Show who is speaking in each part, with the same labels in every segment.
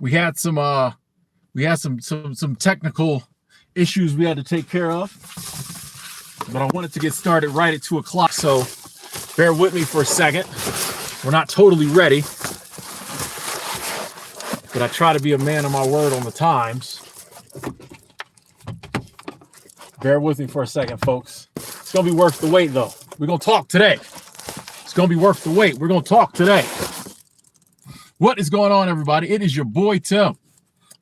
Speaker 1: We had some technical issues we had to take care of, but I wanted to get started right at 2 o'clock, so bear with me for a second. We're not totally ready, but I try to be a man of my word on the times. Bear with me for a second, folks. It's gonna be worth the wait, though. We're gonna talk today. It's gonna be worth the wait. We're gonna talk today. What is going on, everybody? It is your boy Tim,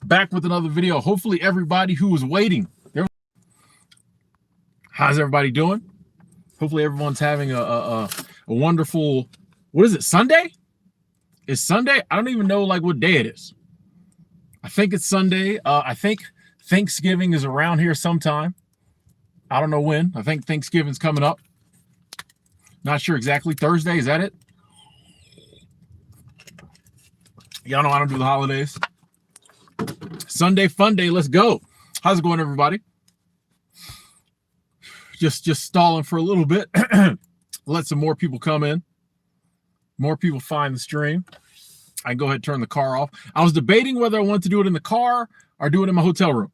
Speaker 1: back with another video. Hopefully everybody who was waiting, how's everybody doing? Hopefully everyone's having a wonderful, what is it, Sunday? It's Sunday? I don't even know like what day it is. I think it's Sunday. I think Thanksgiving is around here sometime. I don't know when. I think Thanksgiving's coming up. Not sure exactly. Thursday, is that it? Y'all know I don't do the holidays. Sunday, fun day. Let's go. How's it going, everybody? Just stalling for a little bit. Let some more people come in. More people find the stream. I can go ahead and turn the car off. I was debating whether I wanted to do it in the car or do it in my hotel room.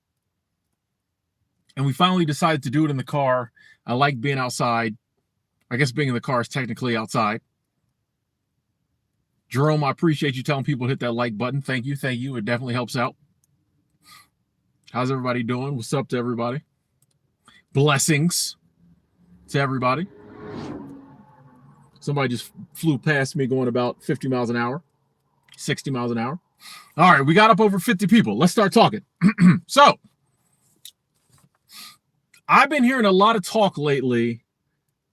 Speaker 1: And we finally decided to do it in the car. I like being outside. I guess being in the car is technically outside. Jerome, I appreciate you telling people to hit that like button. Thank you. Thank you. It definitely helps out. How's everybody doing? What's up to everybody? Blessings to everybody. Somebody just flew past me going about 50 miles an hour, 60 miles an hour. All right, we got up over 50 people. Let's start talking. So, I've been hearing a lot of talk lately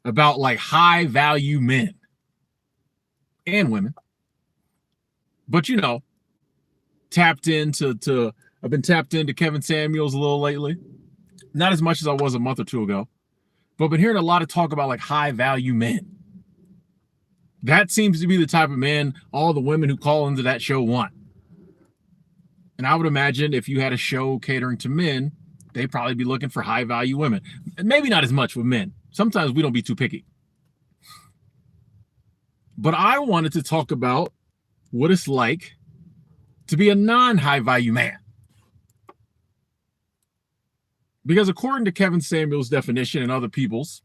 Speaker 1: about like high value men and women. But you know, I've been tapped into Kevin Samuels a little lately. Not as much as I was a month or two ago, but I've been hearing a lot of talk about like high value men. That seems to be the type of man all the women who call into that show want. And I would imagine if you had a show catering to men, they'd probably be looking for high value women. And maybe not as much with men. Sometimes we don't be too picky. But I wanted to talk about what it's like to be a non-high value man. Because according to Kevin Samuels' definition and other people's,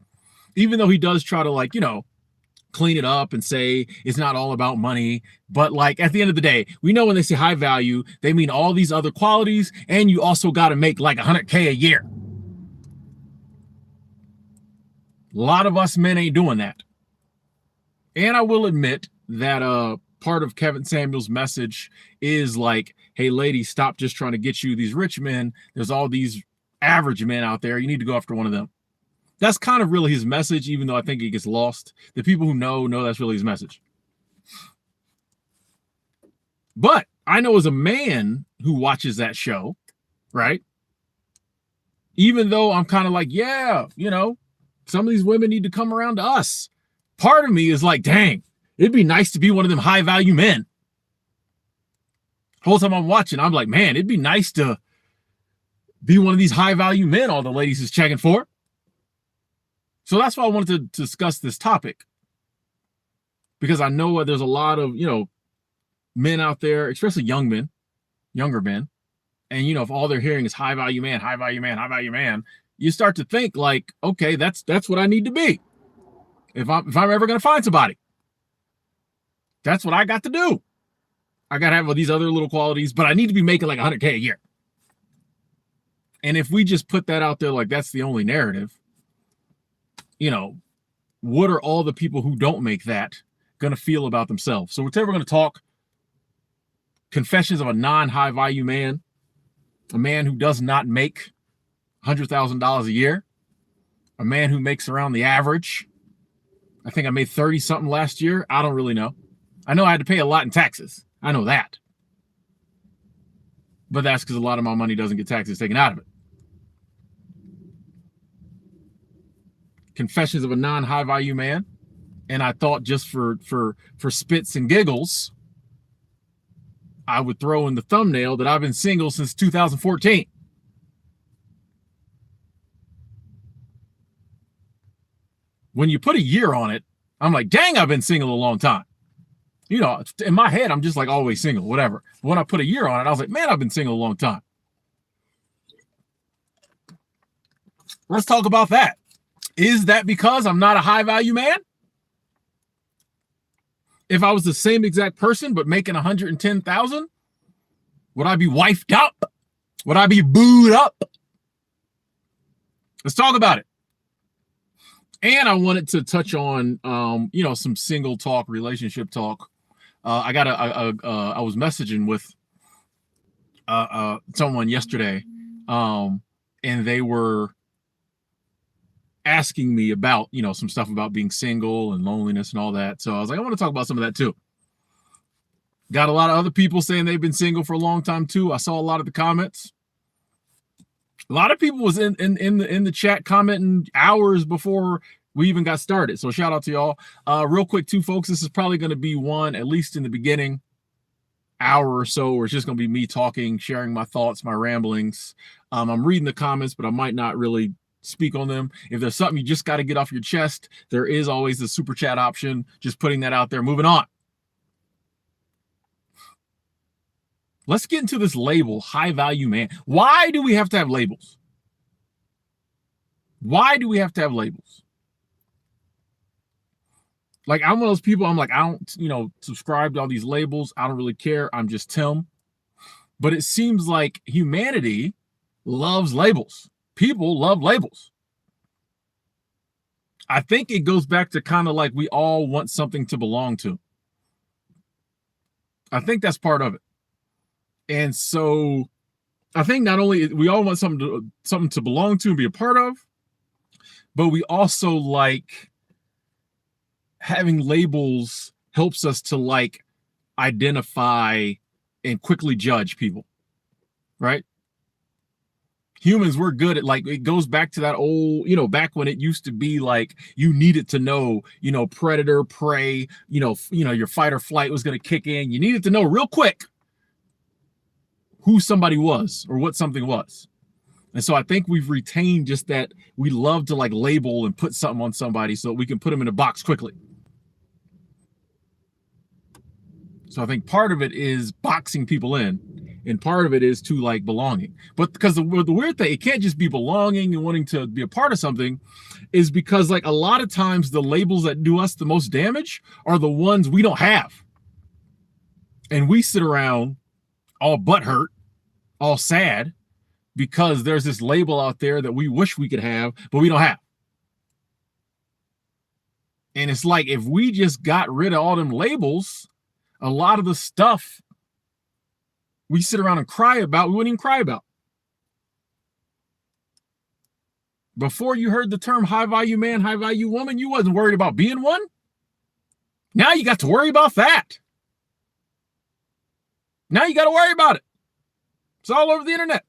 Speaker 1: even though he does try to like, you know, clean it up and say it's not all about money, but like at the end of the day, we know when they say high value, they mean all these other qualities, and you also got to make like $100K a year. A lot of us men ain't doing that. And I will admit that part of Kevin Samuels' message is like, hey, ladies, stop just trying to get you these rich men. There's all these average men out there. You need to go after one of them. That's kind of really his message, even though I think it gets lost. The people who know that's really his message. But I know as a man who watches that show, right? Even though I'm kind of like, yeah, you know, some of these women need to come around to us. Part of me is like, dang, it'd be nice to be one of them high value men. The whole time I'm watching, I'm like, man, it'd be nice to be one of these high value men all the ladies is checking for. So that's why I wanted to discuss this topic. Because I know there's a lot of, you know, men out there, especially young men, younger men. And, you know, if all they're hearing is high value man, high value man, high value man, you start to think like, okay, that's what I need to be. If I'm ever going to find somebody, that's what I got to do. I got to have all these other little qualities, but I need to be making like $100K a year. And if we just put that out there like that's the only narrative, you know, what are all the people who don't make that going to feel about themselves? So today we're going to talk confessions of a non-high value man, a man who does not make $100,000 a year, a man who makes around the average. I think I made 30 something last year. I don't really know. I know I had to pay a lot in taxes. I know that. But that's because a lot of my money doesn't get taxes taken out of it. Confessions of a non-high value man. And I thought just for spits and giggles, I would throw in the thumbnail that I've been single since 2014. When you put a year on it, I'm like, dang, I've been single a long time. You know, in my head, I'm just like always single, whatever. But when I put a year on it, I was like, man, I've been single a long time. Let's talk about that. Is that because I'm not a high value man? If I was the same exact person but making 110,000, would I be wifed up? Would I be booed up? Let's talk about it. And I wanted to touch on, some single talk, relationship talk. I was messaging with someone yesterday, and they were asking me about, some stuff about being single and loneliness and all that. So I was like, I want to talk about some of that too. Got a lot of other people saying they've been single for a long time too. I saw a lot of the comments. A lot of people was in the chat commenting hours before we even got started. So shout out to y'all. Real quick too, folks, this is probably going to be one, at least in the beginning, hour or so, where it's just going to be me talking, sharing my thoughts, my ramblings. I'm reading the comments, but I might not really speak on them. If there's something you just got to get off your chest, there is always the super chat option. Just putting that out there. Moving on. Let's get into this label, high value man. Why do we have to have labels? Why do we have to have labels? Like, I'm one of those people, I'm like, I don't, subscribe to all these labels. I don't really care. I'm just Tim. But it seems like humanity loves labels. People love labels. I think it goes back to kind of like we all want something to belong to. I think that's part of it. And so I think not only we all want something to belong to and be a part of, but we also like having labels helps us to like identify and quickly judge people, right? Humans, we're good at, like, it goes back to that old, back when it used to be like you needed to know, predator, prey, your fight or flight was going to kick in. You needed to know real quick who somebody was or what something was. And so I think we've retained just that we love to like label and put something on somebody so we can put them in a box quickly. So I think part of it is boxing people in, and part of it is to like belonging. But because the weird thing, it can't just be belonging and wanting to be a part of something, is because like a lot of times the labels that do us the most damage are the ones we don't have. And we sit around all butthurt, all sad, because there's this label out there that we wish we could have, but we don't have. And it's like, if we just got rid of all them labels, a lot of the stuff we sit around and cry about, we wouldn't even cry about. Before you heard the term high value man, high value woman, you wasn't worried about being one. Now you got to worry about that. Now you got to worry about it. It's all over the internet.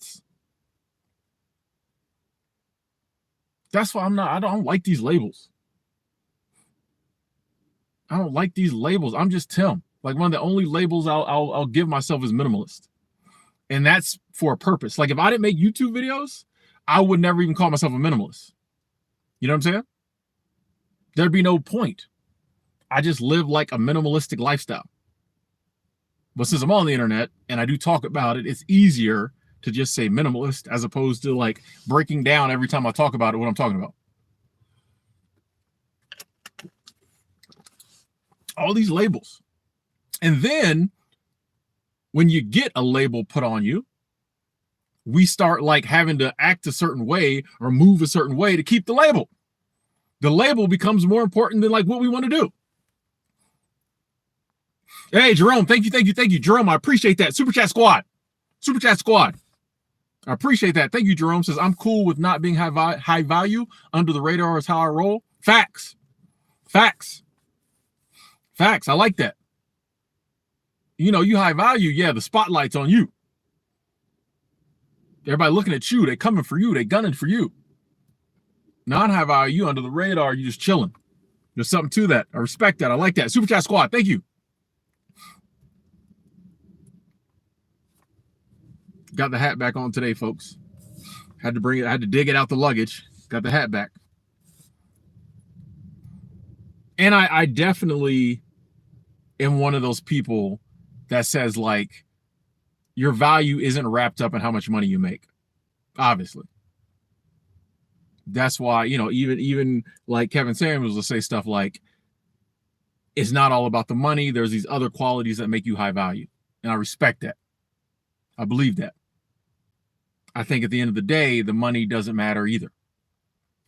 Speaker 1: That's why I don't like these labels. I don't like these labels. I'm just Tim. Like, one of the only labels I'll give myself is minimalist. And that's for a purpose. Like, if I didn't make YouTube videos, I would never even call myself a minimalist. You know what I'm saying? There'd be no point. I just live like a minimalistic lifestyle. But since I'm on the internet and I do talk about it, it's easier to just say minimalist as opposed to like breaking down every time I talk about it what I'm talking about. All these labels. And then when you get a label put on you, we start like having to act a certain way or move a certain way to keep the label. The label becomes more important than like what we want to do. Hey, Jerome, thank you. Jerome, I appreciate that. Super Chat Squad. I appreciate that. Thank you, Jerome. Says, I'm cool with not being high value. Under the radar is how I roll. Facts. I like that. You high value, yeah, the spotlight's on you. Everybody looking at you. They coming for you. They gunning for you. Non-high value, you under the radar, you just chilling. There's something to that. I respect that. I like that. Super Chat Squad, thank you. Got the hat back on today, folks. Had to dig it out the luggage. Got the hat back. And I definitely am one of those people that says like your value isn't wrapped up in how much money you make. Obviously. That's why, you know, even like Kevin Samuels will say stuff like, it's not all about the money. There's these other qualities that make you high value. And I respect that. I believe that. I think at the end of the day, the money doesn't matter either.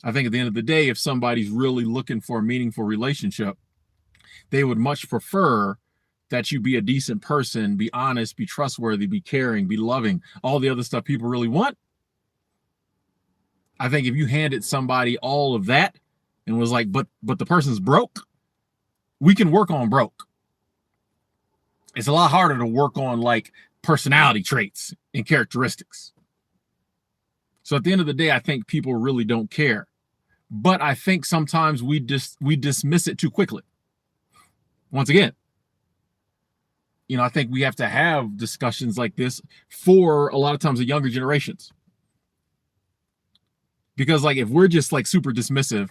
Speaker 1: I think at the end of the day, if somebody's really looking for a meaningful relationship, they would much prefer that you be a decent person, be honest, be trustworthy, be caring, be loving, all the other stuff people really want. I think if you handed somebody all of that and was like, but the person's broke, we can work on broke. It's a lot harder to work on like personality traits and characteristics. So at the end of the day, I think people really don't care. But I think sometimes we dismiss it too quickly. Once again, you know, I think we have to have discussions like this for a lot of times the younger generations. Because like if we're just like super dismissive,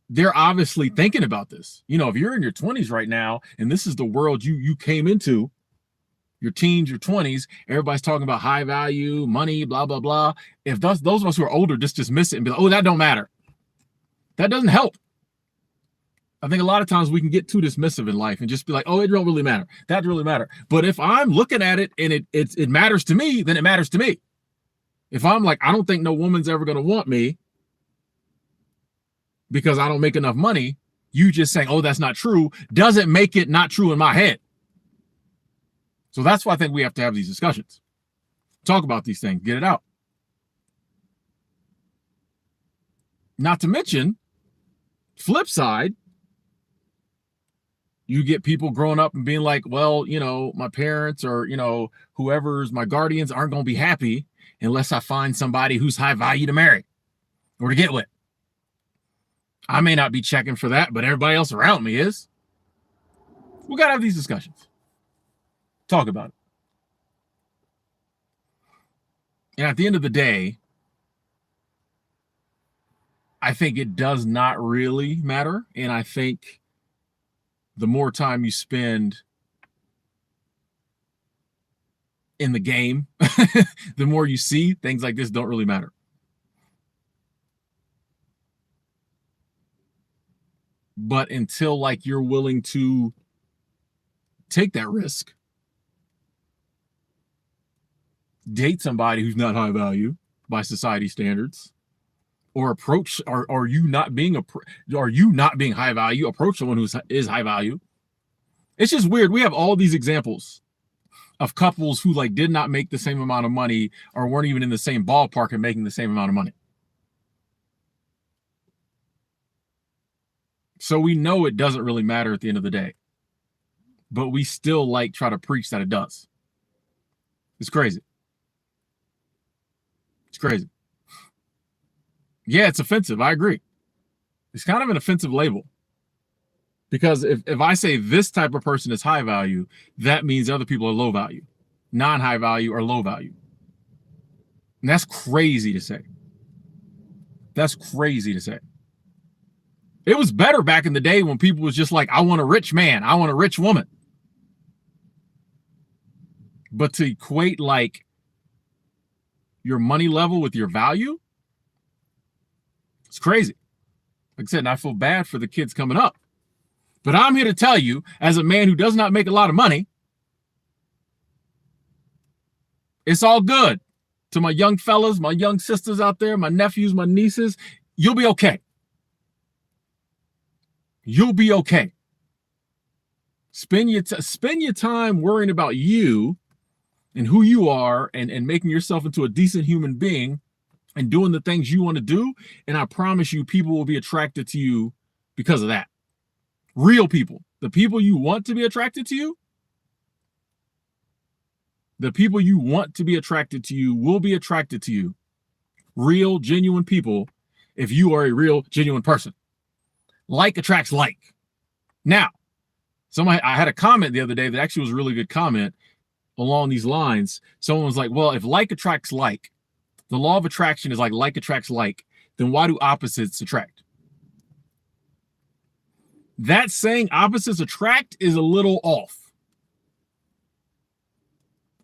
Speaker 1: they're obviously thinking about this. You know, if you're in your 20s right now and this is the world you came into, your teens, your 20s, everybody's talking about high value, money, blah, blah, blah. If those of us who are older just dismiss it and be like, oh, that don't matter. That doesn't help. I think a lot of times we can get too dismissive in life and just be like, oh, it don't really matter. That doesn't really matter. But if I'm looking at it and it matters to me, then it matters to me. If I'm like, I don't think no woman's ever going to want me because I don't make enough money, you just saying, oh, that's not true, doesn't make it not true in my head. So that's why I think we have to have these discussions. Talk about these things, get it out. Not to mention, flip side, you get people growing up and being like, well, you know, my parents or, you know, whoever's my guardians aren't going to be happy unless I find somebody who's high value to marry or to get with. I may not be checking for that, but everybody else around me is. We got to have these discussions. Talk about it. And at the end of the day, I think it does not really matter. And I think the more time you spend in the game, the more you see things like this don't really matter. But until like you're willing to take that risk, date somebody who's not high value by society standards, or approach, are you not being high value, approach someone who is high value. It's just weird. We have all these examples of couples who like did not make the same amount of money or weren't even in the same ballpark and making the same amount of money. So we know it doesn't really matter at the end of the day, but we still like try to preach that it does. It's crazy. It's crazy. Yeah, it's offensive. I agree. It's kind of an offensive label. Because if I say this type of person is high value, that means other people are low value, non-high value or low value. And that's crazy to say. That's crazy to say. It was better back in the day when people was just like, I want a rich man. I want a rich woman. But to equate like your money level with your value, it's crazy. Like I said, and I feel bad for the kids coming up. But I'm here to tell you, as a man who does not make a lot of money, it's all good. To my young fellas, my young sisters out there, my nephews, my nieces, you'll be okay. You'll be okay. Spend your time worrying about you and who you are and making yourself into a decent human being and doing the things you want to do. And I promise you, people will be attracted to you because of that. Real people, the people you want to be attracted to you, the people you want to be attracted to you will be attracted to you. Real, genuine people, if you are a real, genuine person. Like attracts like. Now, I had a comment the other day that actually was a really good comment along these lines. Someone was like, well, if like attracts like, the law of attraction is like attracts like, then why do opposites attract? that saying opposites attract is a little off.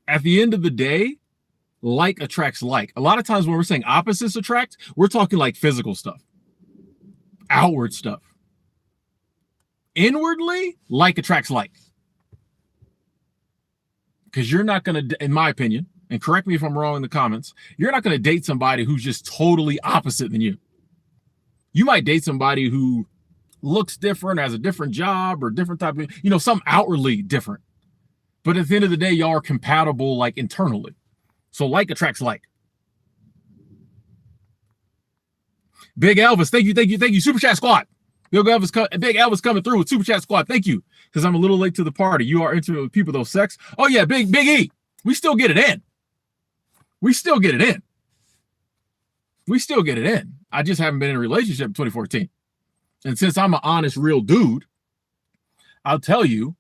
Speaker 1: At the end of the day, like attracts like. A lot of times when we're saying opposites attract, we're talking like physical stuff, outward stuff. Inwardly, like attracts like. Because you're not going to, in my opinion, and correct me if I'm wrong in the comments, you're not going to date somebody who's just totally opposite than you. You might date somebody who looks different, has a different job or different type of, some outwardly different. But at the end of the day, y'all are compatible like internally. So like attracts like. Big Elvis, thank you. Super Chat Squad. Big Elvis coming through with Super Chat Squad. Thank you. Because I'm a little late to the party. You are intimate with people, though, sex. Oh, yeah, Big E. We still get it in. We still get it in. I just haven't been in a relationship in 2014. And since I'm an honest, real dude, I'll tell you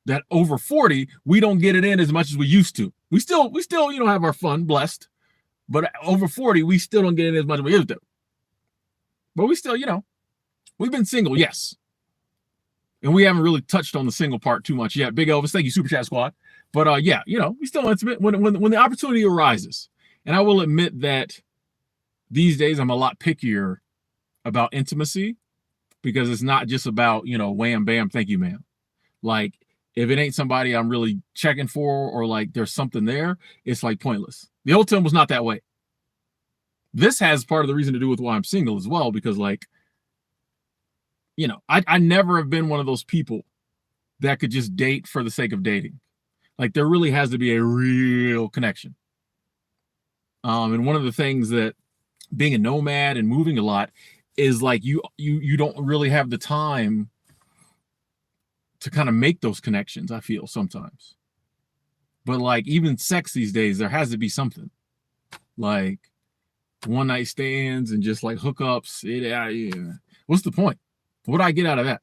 Speaker 1: that over 40, we don't get it in as much as we used to. We still, have our fun, blessed. But over 40, we still don't get it in as much as we used to. But we still, we've been single, yes. And we haven't really touched on the single part too much yet. Big Elvis, thank you, Super Chat Squad. But yeah, we still intimate when the opportunity arises. And I will admit that these days I'm a lot pickier about intimacy because it's not just about, wham, bam, thank you, ma'am. Like, if it ain't somebody I'm really checking for or like there's something there, it's like pointless. The old Tim was not that way. This has part of the reason to do with why I'm single as well, because like, I never have been one of those people that could just date for the sake of dating. Like there really has to be a real connection. And one of the things that being a nomad and moving a lot is like you don't really have the time to kind of make those connections, I feel sometimes. But like even sex these days, there has to be something. Like one night stands and just like hookups. Yeah. What's the point? What do I get out of that?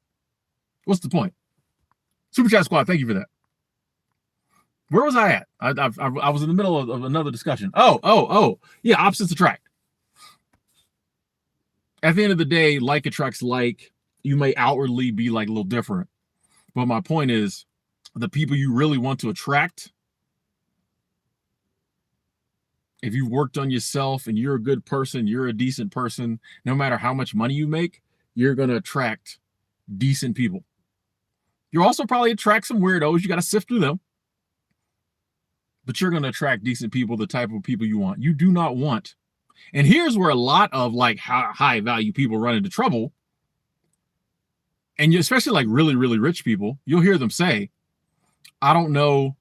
Speaker 1: What's the point? Super Chat Squad, thank you for that. Where was I at? I was in the middle of another discussion. Oh. Yeah, opposites attract. At the end of the day, like attracts like. You may outwardly be like a little different. But my point is, the people you really want to attract, if you've worked on yourself and you're a good person, you're a decent person, no matter how much money you make, you're going to attract decent people. You'll also probably attract some weirdos. You got to sift through them. But you're going to attract decent people, the type of people you want. You do not want. And here's where a lot of like high value people run into trouble. And especially like really, really rich people, you'll hear them say, I don't know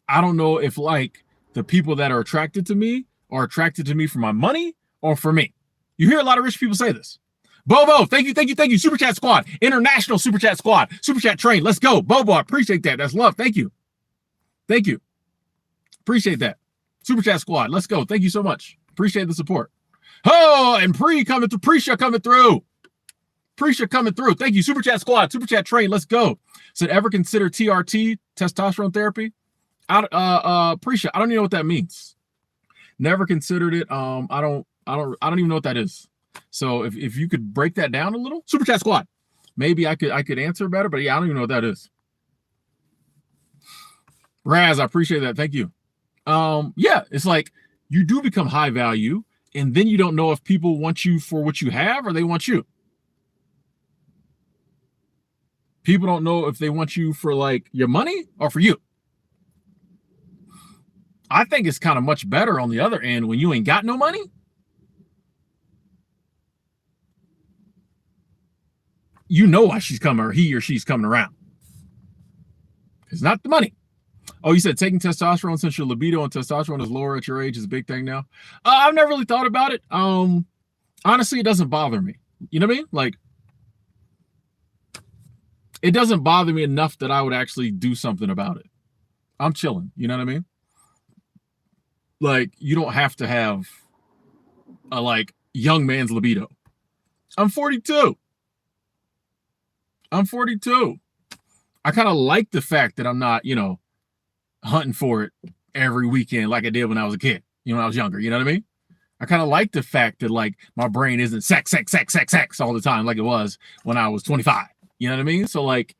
Speaker 1: if like the people that are attracted to me are attracted to me for my money or for me. You hear a lot of rich people say this. Bobo, thank you. Super Chat Squad, international Super Chat Squad, Super Chat train. Let's go. Bobo, I appreciate that. That's love. Thank you. Appreciate that. Super Chat Squad. Let's go. Thank you so much. Appreciate the support. Oh, and Prisha coming through. Thank you. Super Chat Squad, Super Chat train. Let's go. So ever consider TRT, testosterone therapy? Prisha, I don't even know what that means. Never considered it. I don't even know what that is. So if you could break that down a little, Super Chat Squad, maybe I could answer better, but yeah, I don't even know what that is. Raz, I appreciate that. Thank you. Yeah, it's like you do become high value, and then you don't know if people want you for what you have or they want you. People don't know if they want you for like your money or for you. I think it's kind of much better on the other end when you ain't got no money. You know why she's coming, or he or she's coming around. It's not the money. Oh, you said taking testosterone since your libido and testosterone is lower at your age is a big thing now. I've never really thought about it. Honestly, it doesn't bother me. You know what I mean? Like, it doesn't bother me enough that I would actually do something about it. I'm chilling. You know what I mean? Like, you don't have to have a like young man's libido. I'm 42. I kind of like the fact that I'm not, hunting for it every weekend like I did when I was a kid, when I was younger. You know what I mean? I kind of like the fact that like my brain isn't sex all the time like it was when I was 25. You know what I mean? So like,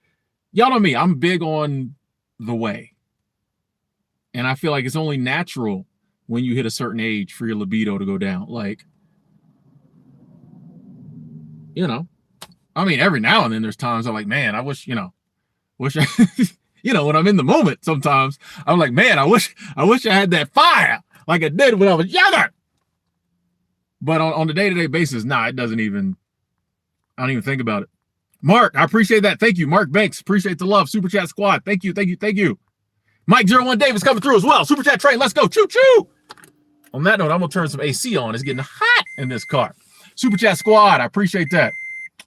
Speaker 1: y'all know me, I'm big on the way. And I feel like it's only natural when you hit a certain age for your libido to go down. Like, you know, I mean, every now and then there's times I'm like, man, I wish I, when I'm in the moment, sometimes I'm like, man, I wish I had that fire like I did when I was younger. But on the day-to-day basis, it doesn't even, I don't even think about it. Mark, I appreciate that. Thank you. Mark Banks, appreciate the love. Super Chat Squad. Thank you. Mike01 Davis coming through as well. Super Chat train, let's go. Choo-choo. On that note, I'm going to turn some AC on. It's getting hot in this car. Super Chat Squad, I appreciate that.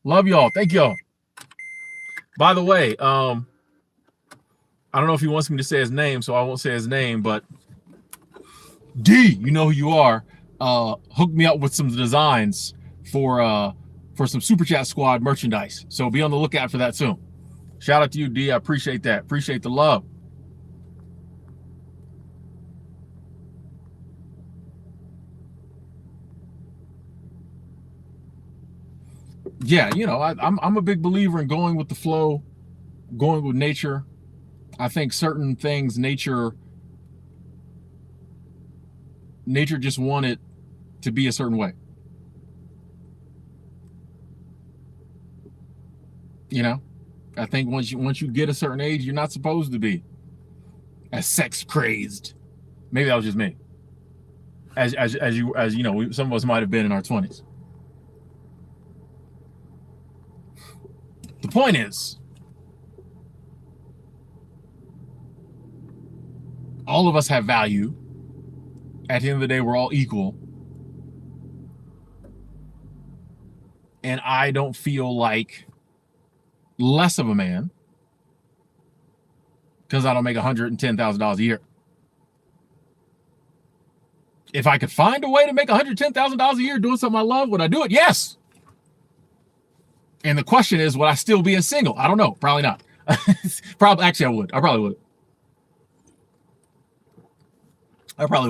Speaker 1: Love y'all. Thank y'all. By the way, I don't know if he wants me to say his name, so I won't say his name, but D, you know who you are. Hooked me up with some designs for some Super Chat Squad merchandise. So be on the lookout for that soon. Shout out to you, D. I appreciate that. Appreciate the love. Yeah, I'm a big believer in going with the flow, going with nature. I think certain things nature just wanted to be a certain way. I think once you get a certain age, you're not supposed to be as sex crazed. Maybe that was just me. As you know, some of us might have been in our 20s. The point is, all of us have value. At the end of the day, we're all equal. And I don't feel like less of a man because I don't make $110,000 a year. If I could find a way to make $110,000 a year doing something I love, would I do it? Yes. And the question is, would I still be a single? I don't know. Probably not. Actually, I would. I probably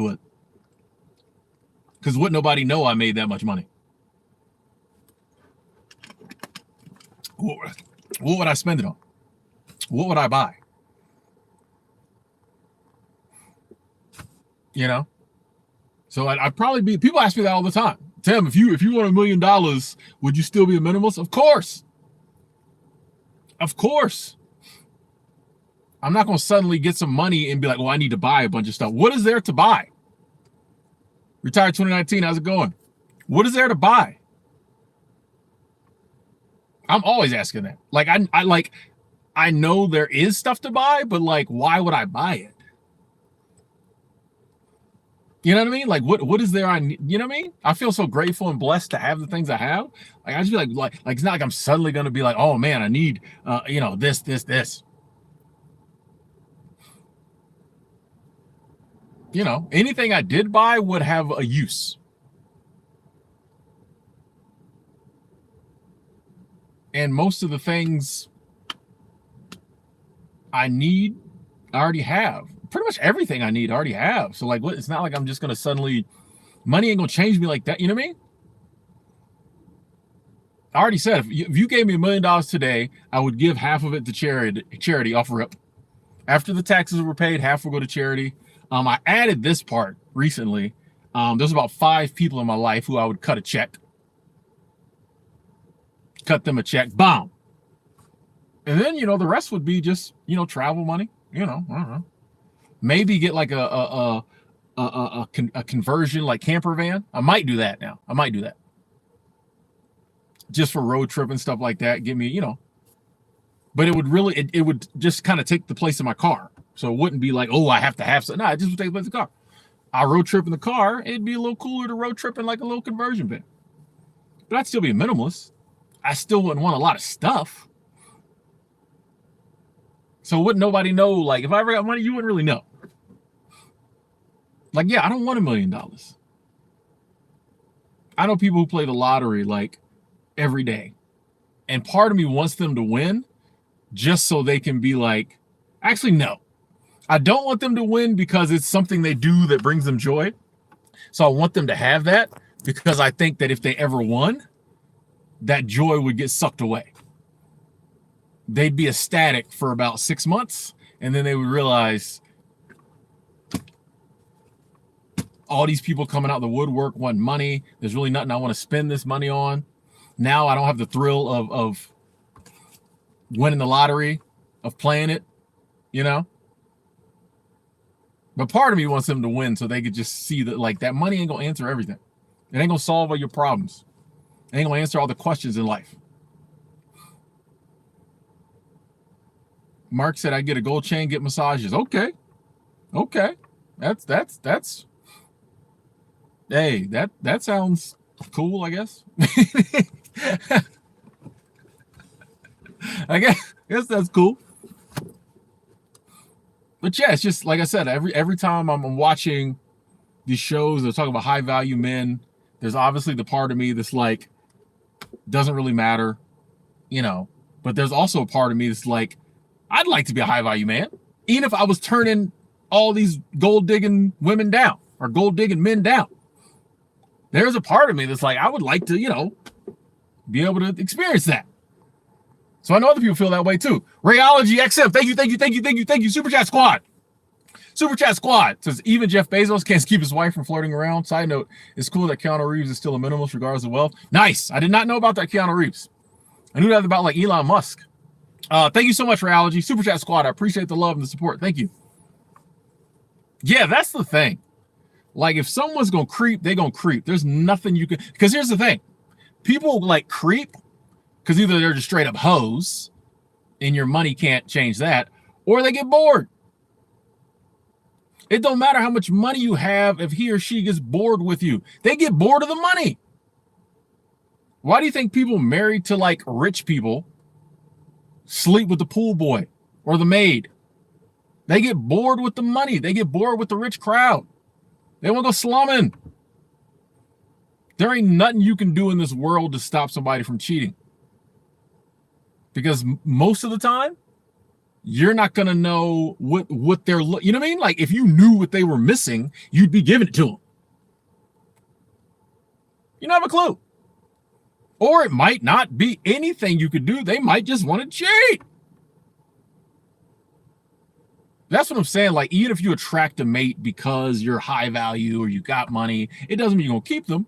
Speaker 1: would. Because wouldn't nobody know I made that much money? What would I spend it on? What would I buy? So I'd probably be, people ask me that all the time. Tim, if you want $1 million, would you still be a minimalist? Of course. I'm not going to suddenly get some money and be like, well, I need to buy a bunch of stuff. What is there to buy? Retired 2019, how's it going? What is there to buy? I'm always asking that. Like, I know there is stuff to buy, but like, why would I buy it? You know what I mean? Like, what is there? You know what I mean? I feel so grateful and blessed to have the things I have. Like, I just feel like it's not like I'm suddenly going to be like, oh man, I need, this. Anything I did buy would have a use. And most of the things I need, I already have. Pretty much everything I need, I already have. So like, it's not like I'm just going to suddenly, money ain't going to change me like that. You know what I mean? I already said, if you gave me $1 million today, I would give half of it to charity off rip. After the taxes were paid, half will go to charity. I added this part recently. There's about 5 people in my life who I would cut a check. Cut them a check, bomb. And then, the rest would be just, travel money. I don't know. Maybe get like a conversion, like camper van. I might do that now. Just for road trip and stuff like that. Give me, but it would really, it would just kind of take the place of my car. So it wouldn't be like, oh, I have to have something. No, it just would take the place of the car. I road trip in the car. It'd be a little cooler to road trip in like a little conversion van. But I'd still be a minimalist. I still wouldn't want a lot of stuff. So wouldn't nobody know, like, if I ever got money, you wouldn't really know. Like, yeah, I don't want $1 million. I know people who play the lottery, like, every day. And part of me wants them to win just so they can be like, actually, no. I don't want them to win because it's something they do that brings them joy. So I want them to have that, because I think that if they ever won, that joy would get sucked away. They'd be ecstatic for about 6 months, and then they would realize all these people coming out the woodwork want money. There's really nothing I want to spend this money on. Now I don't have the thrill of winning the lottery, of playing it, you know? But part of me wants them to win so they could just see that, like, that money ain't gonna answer everything. It ain't gonna solve all your problems. It ain't gonna answer all the questions in life. Mark said, I get a gold chain, get massages. Okay. That's hey, that sounds cool, I guess. I guess that's cool. But yeah, it's just like I said, every time I'm watching these shows that talk about high value men, there's obviously the part of me that's like, doesn't really matter, you know. But there's also a part of me that's like, I'd like to be a high value man, even if I was turning all these gold digging women down or gold digging men down. There's a part of me that's like, I would like to, you know, be able to experience that. So I know other people feel that way too. Rayology XM, thank you. Super Chat Squad. Super Chat Squad says, even Jeff Bezos can't keep his wife from flirting around. Side note, it's cool that Keanu Reeves is still a minimalist regardless of wealth. Nice. I did not know about that Keanu Reeves. I knew that about like Elon Musk. Thank you so much, Rayology. Super Chat Squad, I appreciate the love and the support. Thank you. Yeah, that's the thing. Like, if someone's gonna creep, they're gonna creep. There's nothing you can, because here's the thing. People like creep because either they're just straight up hoes and your money can't change that, or they get bored. It don't matter how much money you have if he or she gets bored with you. They get bored of the money. Why do you think people married to like rich people sleep with the pool boy or the maid? They get bored with the money. They get bored with the rich crowd. They want to go slumming. There ain't nothing you can do in this world to stop somebody from cheating. Because most of the time, you're not going to know what they're, you know what I mean? Like, if you knew what they were missing, you'd be giving it to them. You don't have a clue. Or it might not be anything you could do. They might just want to cheat. That's what I'm saying. Like, even if you attract a mate because you're high value or you got money, it doesn't mean you're going to keep them.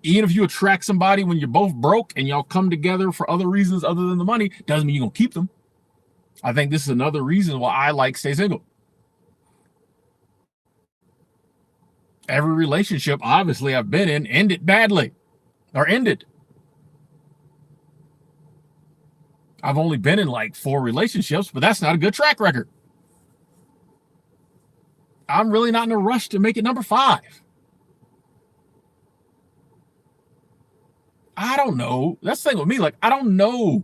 Speaker 1: Even if you attract somebody when you're both broke and y'all come together for other reasons other than the money, doesn't mean you're going to keep them. I think this is another reason why I like stay single. Every relationship, obviously, I've been in ended badly or ended. I've only been in like 4 relationships, but that's not a good track record. I'm really not in a rush to make it number 5. I don't know. That's the thing with me. Like, I don't know.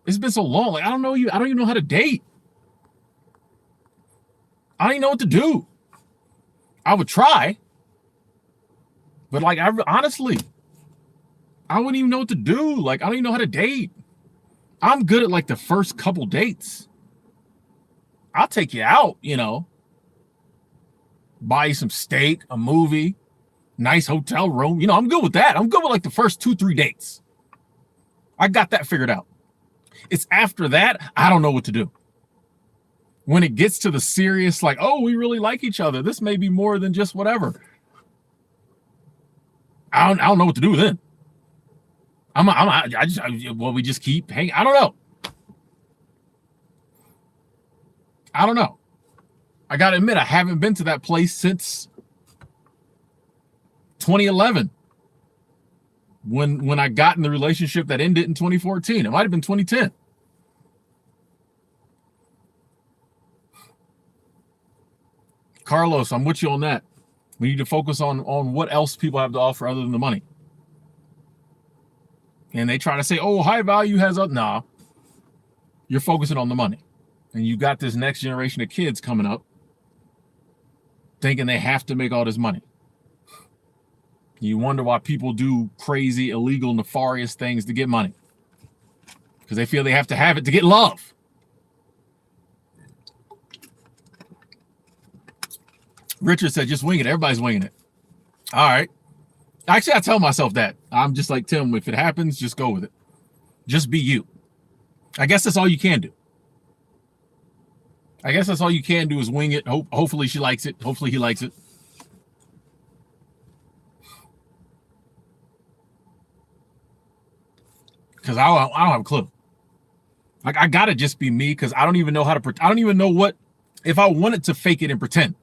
Speaker 1: It's been so long. Like, I don't know you. I don't even know how to date. I don't even know what to do. I would try. But like, honestly, I wouldn't even know what to do. Like, I don't even know how to date. I'm good at like the first couple dates. I'll take you out, you know. Buy you some steak, a movie. Nice hotel room. You know, I'm good with that. I'm good with like the first 2-3 dates. I got that figured out. It's after that, I don't know what to do. When it gets to the serious, like, oh, we really like each other. This may be more than just whatever. I don't know what to do then. We just keep hanging. I don't know. I got to admit, I haven't been to that place since 2011, when I got in the relationship that ended in 2014. It might have been 2010. Carlos, I'm with you on that. We need to focus on what else people have to offer other than the money. And they try to say, oh, high value has a... Nah. You're focusing on the money. And you got this next generation of kids coming up thinking they have to make all this money. You wonder why people do crazy, illegal, nefarious things to get money. Because they feel they have to have it to get love. Richard said, just wing it. Everybody's winging it. All right. Actually, I tell myself that. I'm just like, Tim, if it happens, just go with it. Just be you. I guess that's all you can do. I guess that's all you can do is wing it. Hopefully she likes it. Hopefully he likes it. Because I don't have a clue. Like, I gotta just be me because I don't even know how to. I don't even know what if I wanted to fake it and pretend.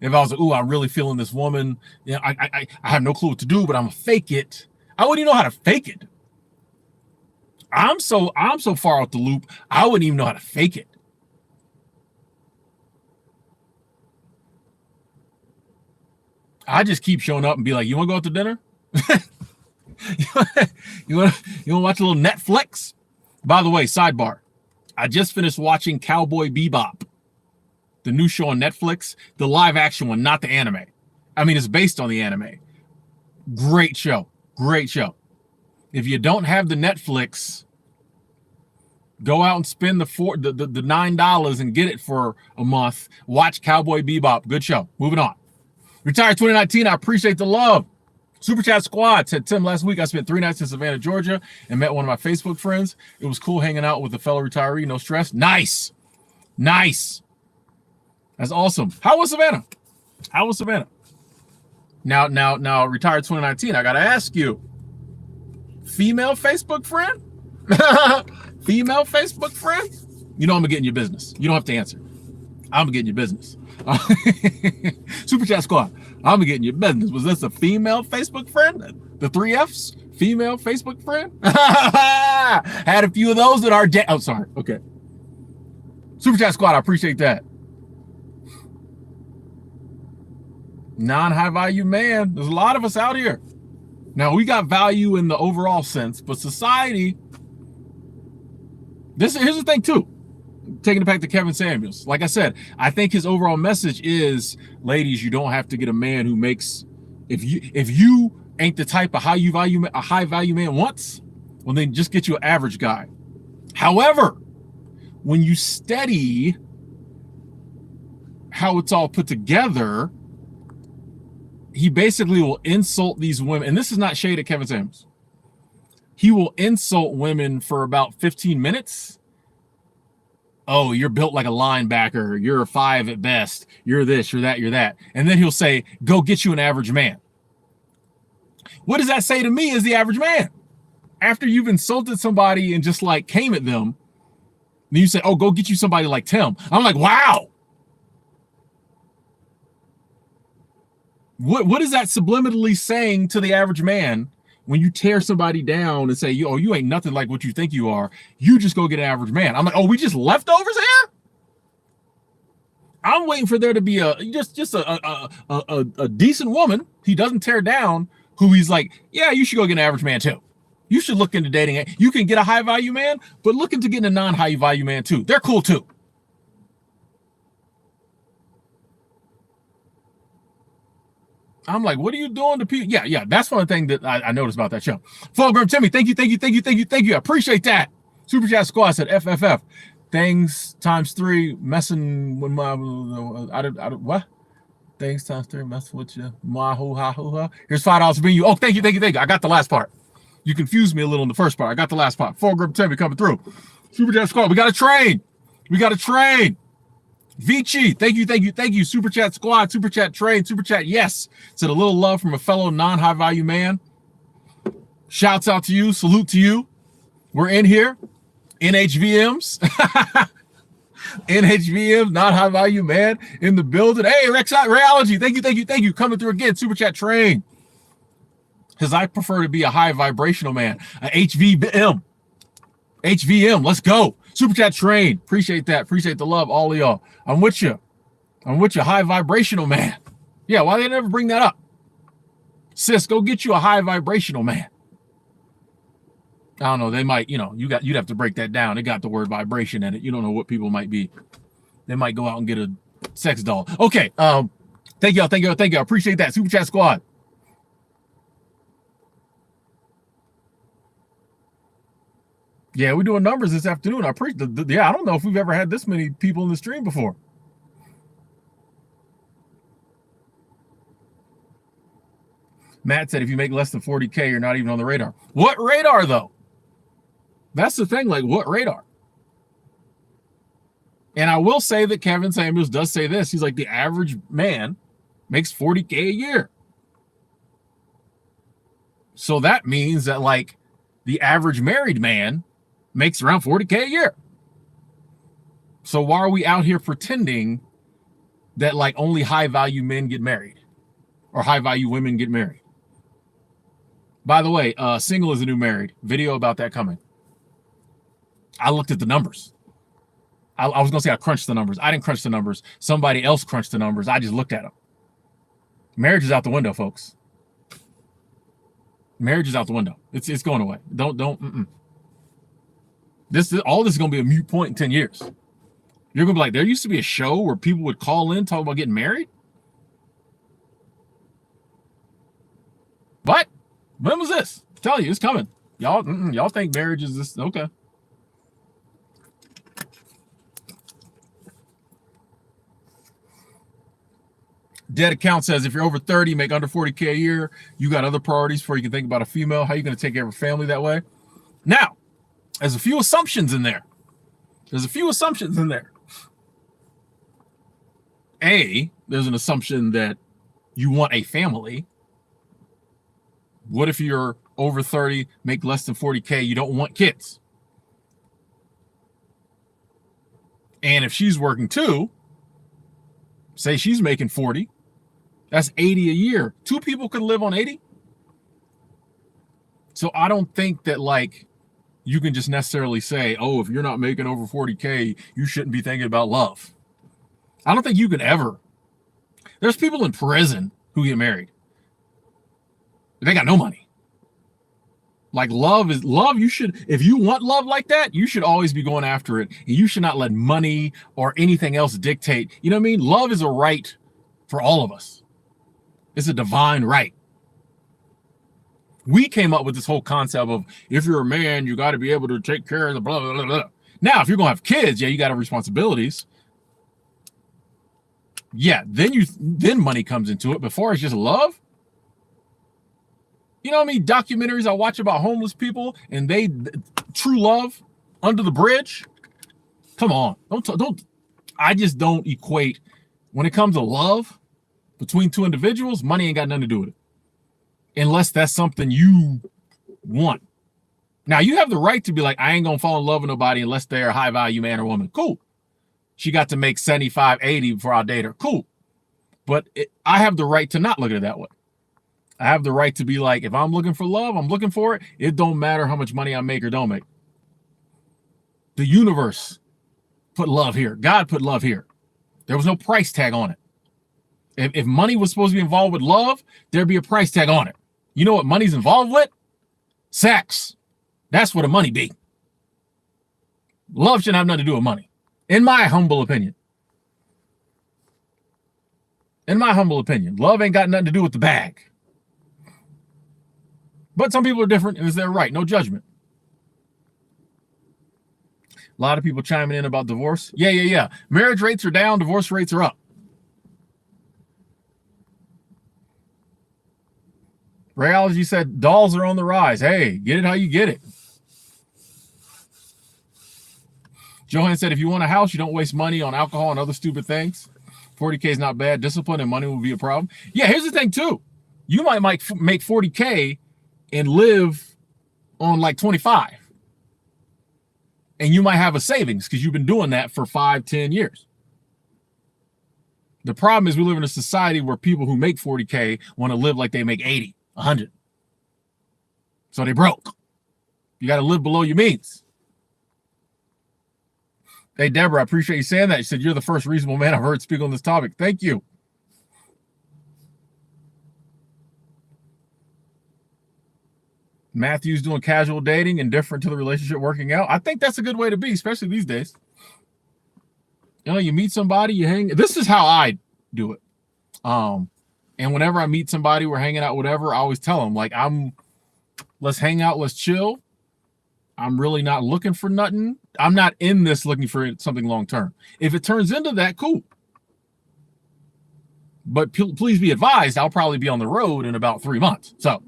Speaker 1: If I was like, ooh, I'm really feeling this woman. Yeah, I have no clue what to do, but I'm gonna fake it. I wouldn't even know how to fake it. I'm so far out the loop. I wouldn't even know how to fake it. I just keep showing up and be like, you want to go out to dinner? you want to watch a little Netflix? By the way, sidebar. I just finished watching Cowboy Bebop, the new show on Netflix, the live action one, not the anime. I mean, it's based on the anime. Great show. Great show. If you don't have the Netflix, go out and spend the $9 and get it for a month. Watch Cowboy Bebop. Good show. Moving on. Retired 2019. I appreciate the love. Super Chat Squad said, Tim, last week I spent 3 nights in Savannah, Georgia, and met one of my Facebook friends. It was cool hanging out with a fellow retiree. No stress. Nice. Nice. That's awesome. How was Savannah? How was Savannah? Now, retired 2019. I got to ask you, female Facebook friend? Female Facebook friend? You know I'm going to get in your business. You don't have to answer. I'm going to get in your business. Super Chat Squad, I'm going to get in your business. Was this a female Facebook friend? The 3 Fs? Female Facebook friend? Had a few of those that are oh, sorry. Okay. Super Chat Squad, I appreciate that. Non-high value man. There's a lot of us out here. Now, we got value in the overall sense, but society, here's the thing too. Taking it back to Kevin Samuels. Like I said, I think his overall message is, ladies, you don't have to get a man who makes, if you ain't the type of high value man wants, well, then just get you an average guy. However, when you study how it's all put together, he basically will insult these women. And this is not shade at Kevin Samuels. He will insult women for about 15 minutes. Oh, you're built like a linebacker. You're a 5 at best. You're this, you're that, you're that. And then he'll say, go get you an average man. What does that say to me as the average man? After you've insulted somebody and just like came at them, then you say, oh, go get you somebody like Tim. I'm like, wow. What is that subliminally saying to the average man when you tear somebody down and say, oh, you ain't nothing like what you think you are. You just go get an average man. I'm like, oh, we just leftovers here? I'm waiting for there to be a decent woman he doesn't tear down, who he's like, yeah, you should go get an average man too. You should look into dating. You can get a high value man, but look into getting a non-high value man too. They're cool too. I'm like, what are you doing to people? Yeah, that's one thing that I noticed about that show. Fulgrim Timmy, thank you. I appreciate that. Super Chat Squad said FFF. Things times 3 messing with my what? Things times 3 messing with you. My hoo-ha. Here's $5 for you. Oh, thank you. I got the last part. You confused me a little in the first part. I got the last part. Fulgrim Timmy coming through. Super Chat Squad, we got to train. Vici, thank you. Super Chat Squad, Super Chat Train, Super Chat Yes. Said a little love from a fellow non-high value man. Shouts out to you. Salute to you. We're in here. NHVMs. NHVMs, non-high value man in the building. Hey, Rexology, thank you. Coming through again. Super Chat Train. Because I prefer to be a high vibrational man. A HVM, let's go. Super Chat Train. Appreciate that. Appreciate the love, all of y'all. I'm with you, high vibrational man. Yeah, why they never bring that up? Sis, go get you a high vibrational man. I don't know. They might, you'd have to break that down. It got the word vibration in it. You don't know what people might be. They might go out and get a sex doll. Okay. Thank y'all. I appreciate that. Super Chat Squad. Yeah, we're doing numbers this afternoon. I don't know if we've ever had this many people in the stream before. Matt said, if you make less than 40K, you're not even on the radar. What radar, though? That's the thing. Like, what radar? And I will say that Kevin Samuels does say this. He's like, the average man makes 40K a year. So that means that, like, the average married man makes around 40K a year. So why are we out here pretending that, like, only high-value men get married or high-value women get married? By the way, single is the new married. Video about that coming. I looked at the numbers. I was going to say I crunched the numbers. I didn't crunch the numbers. Somebody else crunched the numbers. I just looked at them. Marriage is out the window, folks. Marriage is out the window. It's going away. Don't. All this is going to be a moot point in 10 years. You're going to be like, there used to be a show where people would call in, talk about getting married? What? When was this? I tell you, it's coming. Y'all think marriage is this? Okay. Dead account says, if you're over 30, make under 40K a year, you got other priorities before you can think about a female. How are you going to take care of a family that way? Now, there's a few assumptions in there. There's an assumption that you want a family. What if you're over 30, make less than 40K, you don't want kids? And if she's working too, say she's making 40, that's 80 a year. 2 people can live on 80. So I don't think that, like, you can just necessarily say, oh, if you're not making over 40K, you shouldn't be thinking about love. I don't think you can ever. There's people in prison who get married. They got no money. Like, love is love. You should, if you want love like that, you should always be going after it. And you should not let money or anything else dictate. You know what I mean? Love is a right for all of us. It's a divine right. We came up with this whole concept of, if you're a man, you got to be able to take care of the blah, blah, blah, blah. Now, if you're going to have kids, yeah, you got to have responsibilities. Yeah, then money comes into it. Before it's just love. You know what I mean? Documentaries I watch about homeless people and true love under the bridge. Come on. I just don't equate, when it comes to love between 2 individuals, money ain't got nothing to do with it. Unless that's something you want. Now, you have the right to be like, I ain't going to fall in love with nobody unless they're a high value man or woman. Cool. She got to make 75, 80 before I date her. Cool. But I have the right to not look at it that way. I have the right to be like, if I'm looking for love, I'm looking for it. It don't matter how much money I make or don't make. The universe put love here. God put love here. There was no price tag on it. If money was supposed to be involved with love, there'd be a price tag on it. You know what money's involved with? Sex. That's what a money be. Love shouldn't have nothing to do with money. In my humble opinion. Love ain't got nothing to do with the bag. But some people are different, and it's their right. No judgment. A lot of people chiming in about divorce. Yeah. Marriage rates are down. Divorce rates are up. Rayology said dolls are on the rise. Hey, get it how you get it. Johan said, if you want a house, you don't waste money on alcohol and other stupid things. 40K is not bad. Discipline and money will be a problem. Yeah, here's the thing, too. You might make 40K and live on like 25. And you might have a savings because you've been doing that for 5, 10 years. The problem is we live in a society where people who make 40K want to live like they make 80, 100. So they broke. You got to live below your means. Hey, Deborah, I appreciate you saying that. You said you're the first reasonable man I've heard speak on this topic. Thank you. Matthew's doing casual dating, indifferent to the relationship working out. I think that's a good way to be, especially these days. You know, you meet somebody, you hang. This is how I do it. And whenever I meet somebody, we're hanging out, whatever, I always tell them, like, let's hang out, let's chill. I'm really not looking for nothing. I'm not in this looking for something long term. If it turns into that, cool. But please be advised, I'll probably be on the road in about 3 months. So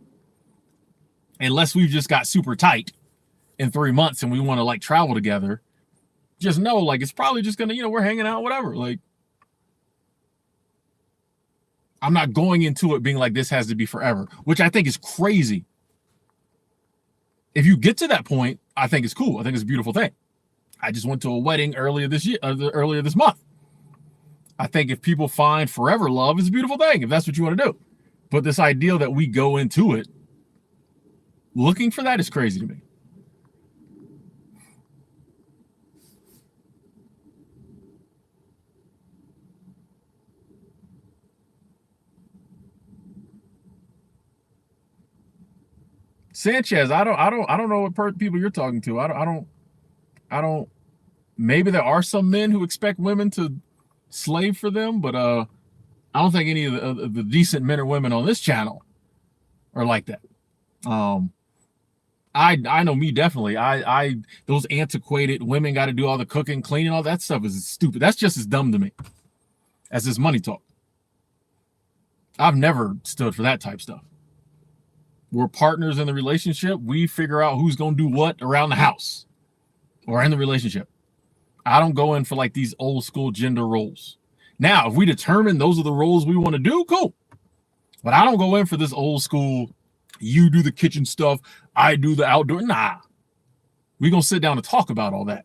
Speaker 1: unless we've just got super tight in 3 months and we want to like travel together, just know like it's probably just gonna, we're hanging out, whatever. Like, I'm not going into it being like this has to be forever, which I think is crazy. If you get to that point, I think it's cool. I think it's a beautiful thing. I just went to a wedding earlier this month. I think if people find forever love, it's a beautiful thing, if that's what you want to do. But this idea that we go into it looking for that is crazy to me. Sanchez, I don't know what people you're talking to. I don't. Maybe there are some men who expect women to slave for them, but I don't think any of the decent men or women on this channel are like that. I know me definitely. I those antiquated women got to do all the cooking, cleaning, all that stuff is stupid. That's just as dumb to me as this money talk. I've never stood for that type stuff. We're partners in the relationship. We figure out who's going to do what around the house or in the relationship. I don't go in for like these old school gender roles. Now, if we determine those are the roles we want to do, cool. But I don't go in for this old school, you do the kitchen stuff, I do the outdoor. Nah. We're going to sit down and talk about all that.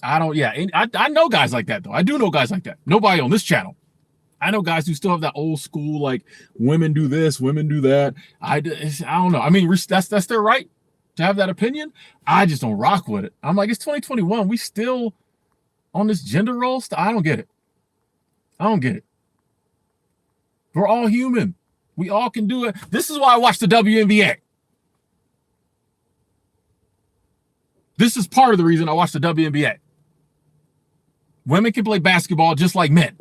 Speaker 1: I know guys like that, though. I do know guys like that. Nobody on this channel. I know guys who still have that old school, like, women do this, women do that. I don't know. I mean, that's their right to have that opinion. I just don't rock with it. I'm like, it's 2021. We still on this gender role stuff. I don't get it. I don't get it. We're all human. We all can do it. This is why I watch the WNBA. This is part of the reason I watch the WNBA. Women can play basketball just like men.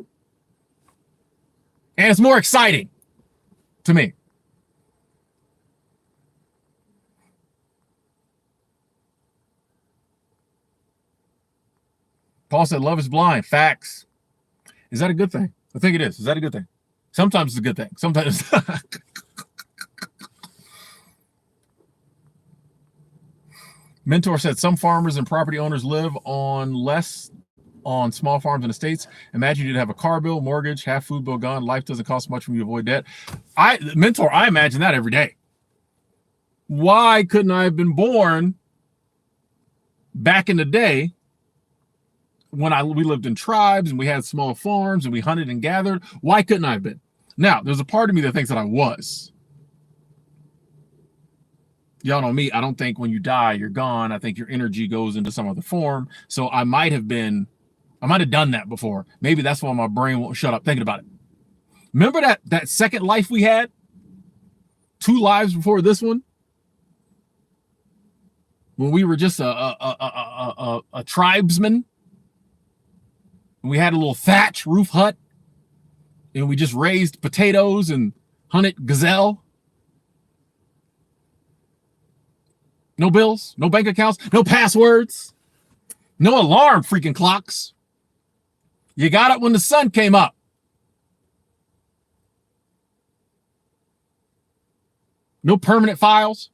Speaker 1: And it's more exciting to me. Paul said, love is blind. Facts. Is that a good thing? I think it is. Is that a good thing? Sometimes it's a good thing. Sometimes it's not. Mentor said, some farmers and property owners live on small farms and estates. Imagine you'd have a car bill, mortgage, half food bill gone. Life doesn't cost much when you avoid debt. Mentor, I imagine that every day. Why couldn't I have been born back in the day when we lived in tribes and we had small farms and we hunted and gathered? Why couldn't I have been? Now, there's a part of me that thinks that I was. Y'all know me. I don't think when you die, you're gone. I think your energy goes into some other form. So I might have done that before. Maybe that's why my brain won't shut up thinking about it. Remember that second life we had? 2 lives before this one? When we were just a tribesman? We had a little thatch roof hut. And we just raised potatoes and hunted gazelle. No bills, no bank accounts, no passwords, no alarm freaking clocks. You got it when the sun came up. No permanent files.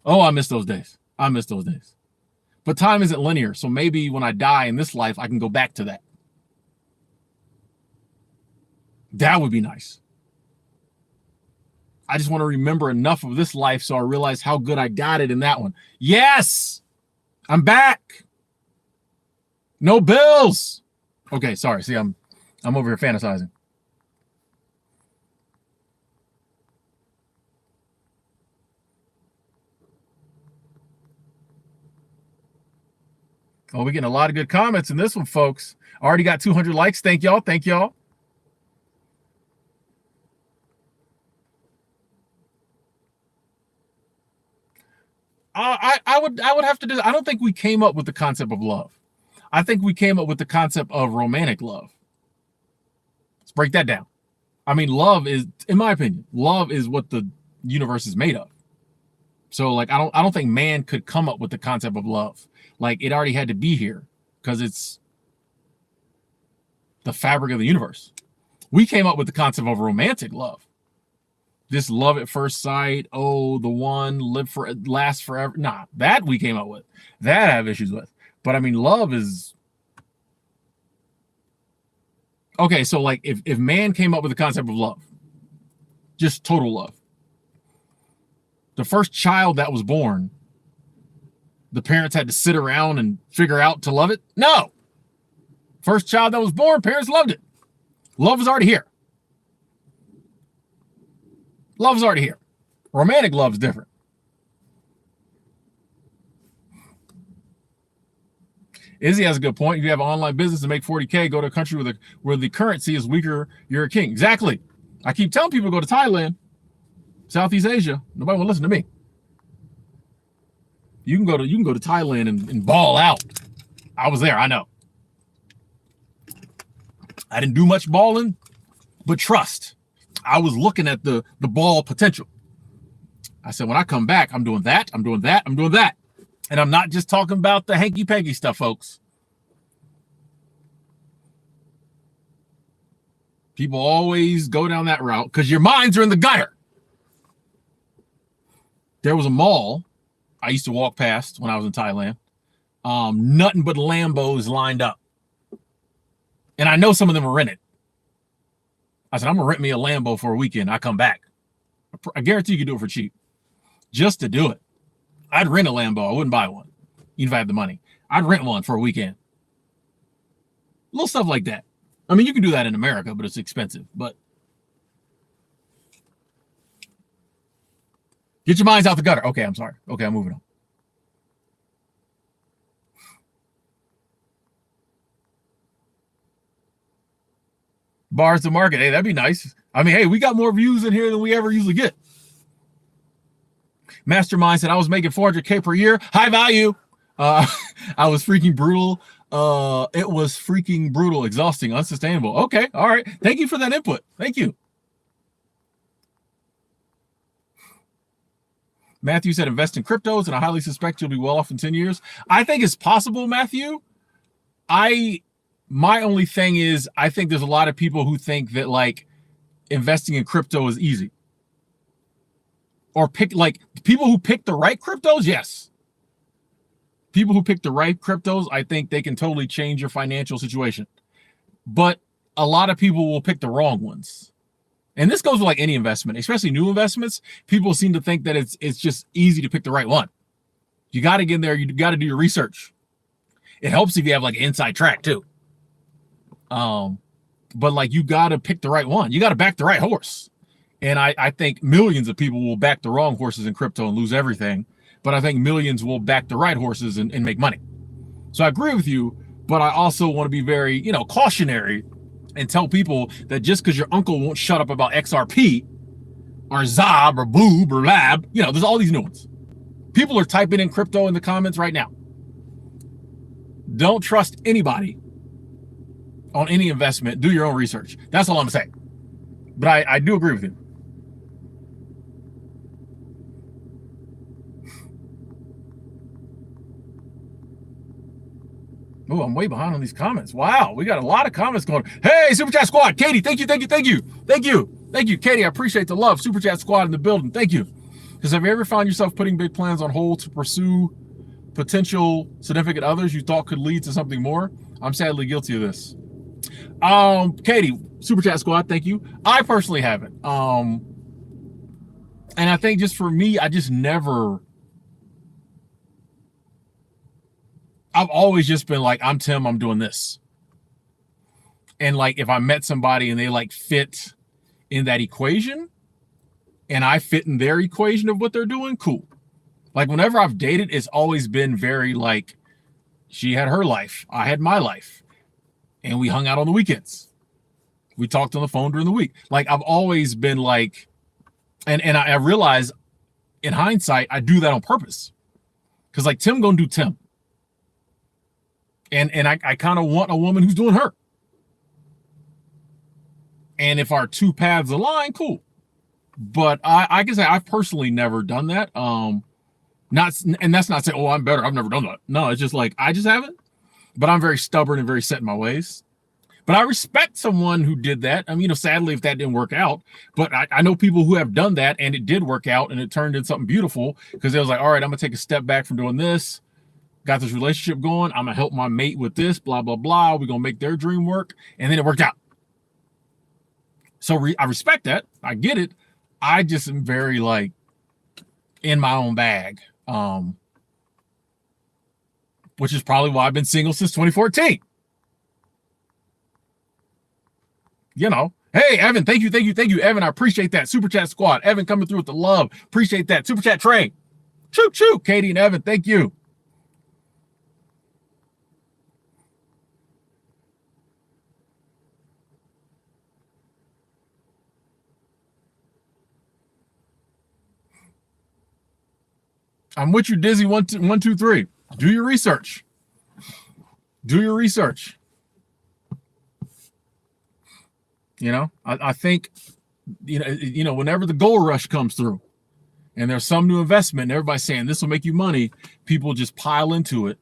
Speaker 1: Oh, I miss those days. I miss those days. But time isn't linear, so maybe when I die in this life, I can go back to that. That would be nice. I just want to remember enough of this life so I realize how good I got it in that one. Yes! I'm back. No bills. Okay, sorry. See, I'm over here fantasizing. Oh, we're getting a lot of good comments in this one, folks. Already got 200 likes. Thank y'all. Thank y'all. I would have to do. I don't think we came up with the concept of love. I think we came up with the concept of romantic love. Let's break that down. I mean, love is, in my opinion, love is what the universe is made of. So, like, I don't think man could come up with the concept of love. Like, it already had to be here because it's the fabric of the universe. We came up with the concept of romantic love. This love at first sight, oh, the one, last forever. Nah, that we came up with. That I have issues with. But I mean, love is... Okay, so like if man came up with the concept of love, just total love, the first child that was born, the parents had to sit around and figure out to love it? No. First child that was born, parents loved it. Love is already here. Love is already here. Romantic love is different. Izzy has a good point. If you have an online business and make 40K, go to a country where the currency is weaker, you're a king. Exactly. I keep telling people to go to Thailand, Southeast Asia. Nobody will listen to me. You can go to Thailand and ball out. I was there, I know. I didn't do much balling, but trust. I was looking at the ball potential. I said, when I come back, I'm doing that, I'm doing that, I'm doing that. And I'm not just talking about the hanky-panky stuff, folks. People always go down that route because your minds are in the gutter. There was a mall I used to walk past when I was in Thailand. Nothing but Lambos lined up. And I know some of them are rented. I said, I'm going to rent me a Lambo for a weekend. I come back. I guarantee you can do it for cheap. Just to do it. I'd rent a Lambo. I wouldn't buy one, even if I had the money. I'd rent one for a weekend. Little stuff like that. I mean, you can do that in America, but it's expensive. But get your minds out the gutter. Okay, I'm sorry. Okay, I'm moving on. Bars to market. Hey, that'd be nice. I mean, hey, we got more views in here than we ever usually get. Mastermind said I was making 400K per year. High value. I was freaking brutal. It was freaking brutal, exhausting, unsustainable. Okay, all right. Thank you for that input. Thank you. Matthew said invest in cryptos, and I highly suspect you'll be well off in 10 years. I think it's possible, Matthew. My only thing is, I think there's a lot of people who think that like investing in crypto is easy. Or people who pick the right cryptos, yes. People who pick the right cryptos, I think they can totally change your financial situation. But a lot of people will pick the wrong ones. And this goes with like any investment, especially new investments. People seem to think that it's just easy to pick the right one. You got to get in there. You got to do your research. It helps if you have like an inside track too. But like you got to pick the right one. You got to back the right horse. And I think millions of people will back the wrong horses in crypto and lose everything. But I think millions will back the right horses and make money. So I agree with you, but I also want to be very, cautionary and tell people that just because your uncle won't shut up about XRP or Zob or Boob or Lab, there's all these new ones. People are typing in crypto in the comments right now. Don't trust anybody on any investment. Do your own research. That's all I'm saying. But I do agree with you. Oh, I'm way behind on these comments. Wow, we got a lot of comments going. Hey, Super Chat Squad. Katie, thank you. Katie, I appreciate the love. Super Chat Squad in the building. Thank you. Because have you ever found yourself putting big plans on hold to pursue potential significant others you thought could lead to something more? I'm sadly guilty of this. Katie, Super Chat Squad, thank you. I personally haven't. And I think just for me, I just never... I've always just been like, I'm Tim, I'm doing this. And like, if I met somebody and they like fit in that equation and I fit in their equation of what they're doing, cool. Like whenever I've dated, it's always been very like, she had her life, I had my life. And we hung out on the weekends. We talked on the phone during the week. Like I've always been like, and I realize in hindsight, I do that on purpose. Cause like Tim gonna do Tim. And I kind of want a woman who's doing her. And if our two paths align, cool. But I can say I've personally never done that. And that's not saying, oh, I'm better. I've never done that. No, it's just like, I just haven't. But I'm very stubborn and very set in my ways. But I respect someone who did that. I mean, sadly, if that didn't work out, but I know people who have done that and it did work out and it turned into something beautiful because it was like, all right, I'm gonna take a step back from doing this. Got this relationship going. I'm gonna help my mate with this, blah, blah, blah. We're gonna make their dream work. And then it worked out. So I respect that. I get it. I just am very like in my own bag. Which is probably why I've been single since 2014. You know, hey, Evan, thank you, Evan. I appreciate that. Super Chat Squad. Evan coming through with the love. Appreciate that. Super Chat Train. Choo, choo. Katie and Evan, thank you. I'm with you, Dizzy. 1, 2, 3. Do your research. Do your research. You know, I think, you know, whenever the gold rush comes through and there's some new investment and everybody's saying this will make you money, people just pile into it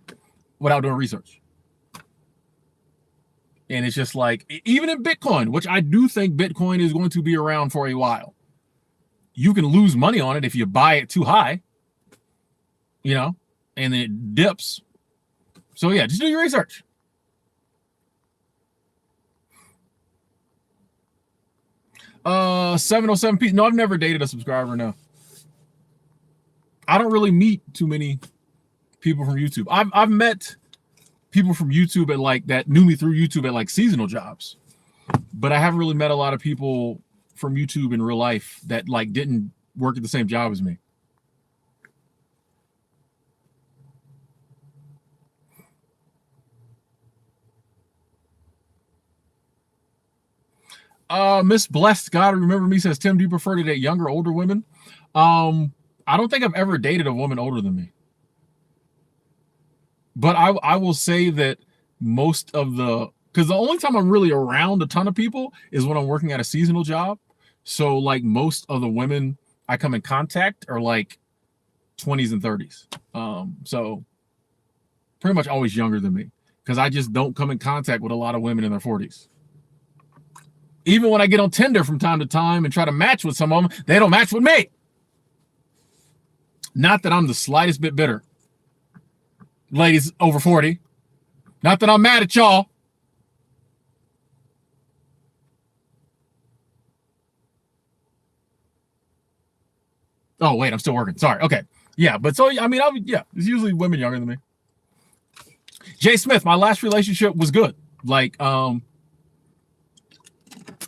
Speaker 1: without doing research. And it's just like, even in Bitcoin, which I do think Bitcoin is going to be around for a while, you can lose money on it if you buy it too high, you know, and then it dips. So yeah, just do your research. Uh, 707p. No, I've never dated a subscriber. No, I don't really meet too many people from YouTube. I've met people from YouTube at like that knew me through YouTube at like seasonal jobs, but I haven't really met a lot of people from YouTube in real life that like didn't work at the same job as me. Miss Blessed God Remember Me says, Tim, do you prefer to date younger, older women? I don't think I've ever dated a woman older than me. But I will say that most of because the only time I'm really around a ton of people is when I'm working at a seasonal job. So like most of the women I come in contact are like 20s and 30s. So pretty much always younger than me because I just don't come in contact with a lot of women in their 40s. Even when I get on Tinder from time to time and try to match with some of them, they don't match with me. Not that I'm the slightest bit bitter. Ladies over 40. Not that I'm mad at y'all. Oh, wait, I'm still working. Sorry. Okay. Yeah, but so, I mean, yeah, it's usually women younger than me. Jay Smith, my last relationship was good. Like,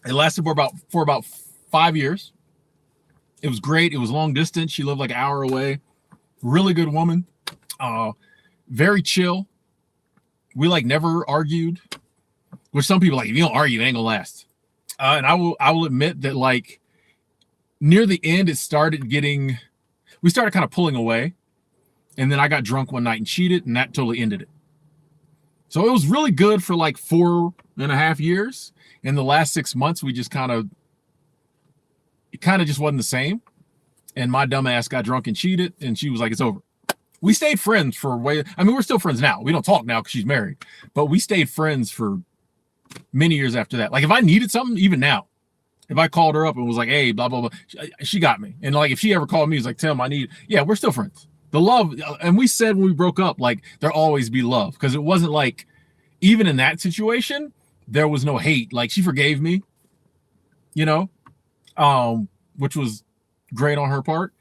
Speaker 1: it lasted for about 5 years. It was great. It was long distance. She lived like an hour away. Really good woman. Very chill. We like never argued. Which some people like, if you don't argue, it ain't gonna last. And I will admit that like near the end, we started kind of pulling away. And then I got drunk one night and cheated, and that totally ended it. So it was really good for like 4.5 years. In the last 6 months, we just it kind of just wasn't the same. And my dumb ass got drunk and cheated, and she was like, it's over. We stayed friends for we're still friends now. We don't talk now because she's married, but we stayed friends for many years after that. Like if I needed something, even now, if I called her up and was like, hey, blah, blah, blah, she got me. And like, if she ever called me, it's like, Tim, we're still friends. The love, and we said when we broke up, like there'll always be love. Because it wasn't like, even in that situation, there was no hate. Like she forgave me, you know, which was great on her part.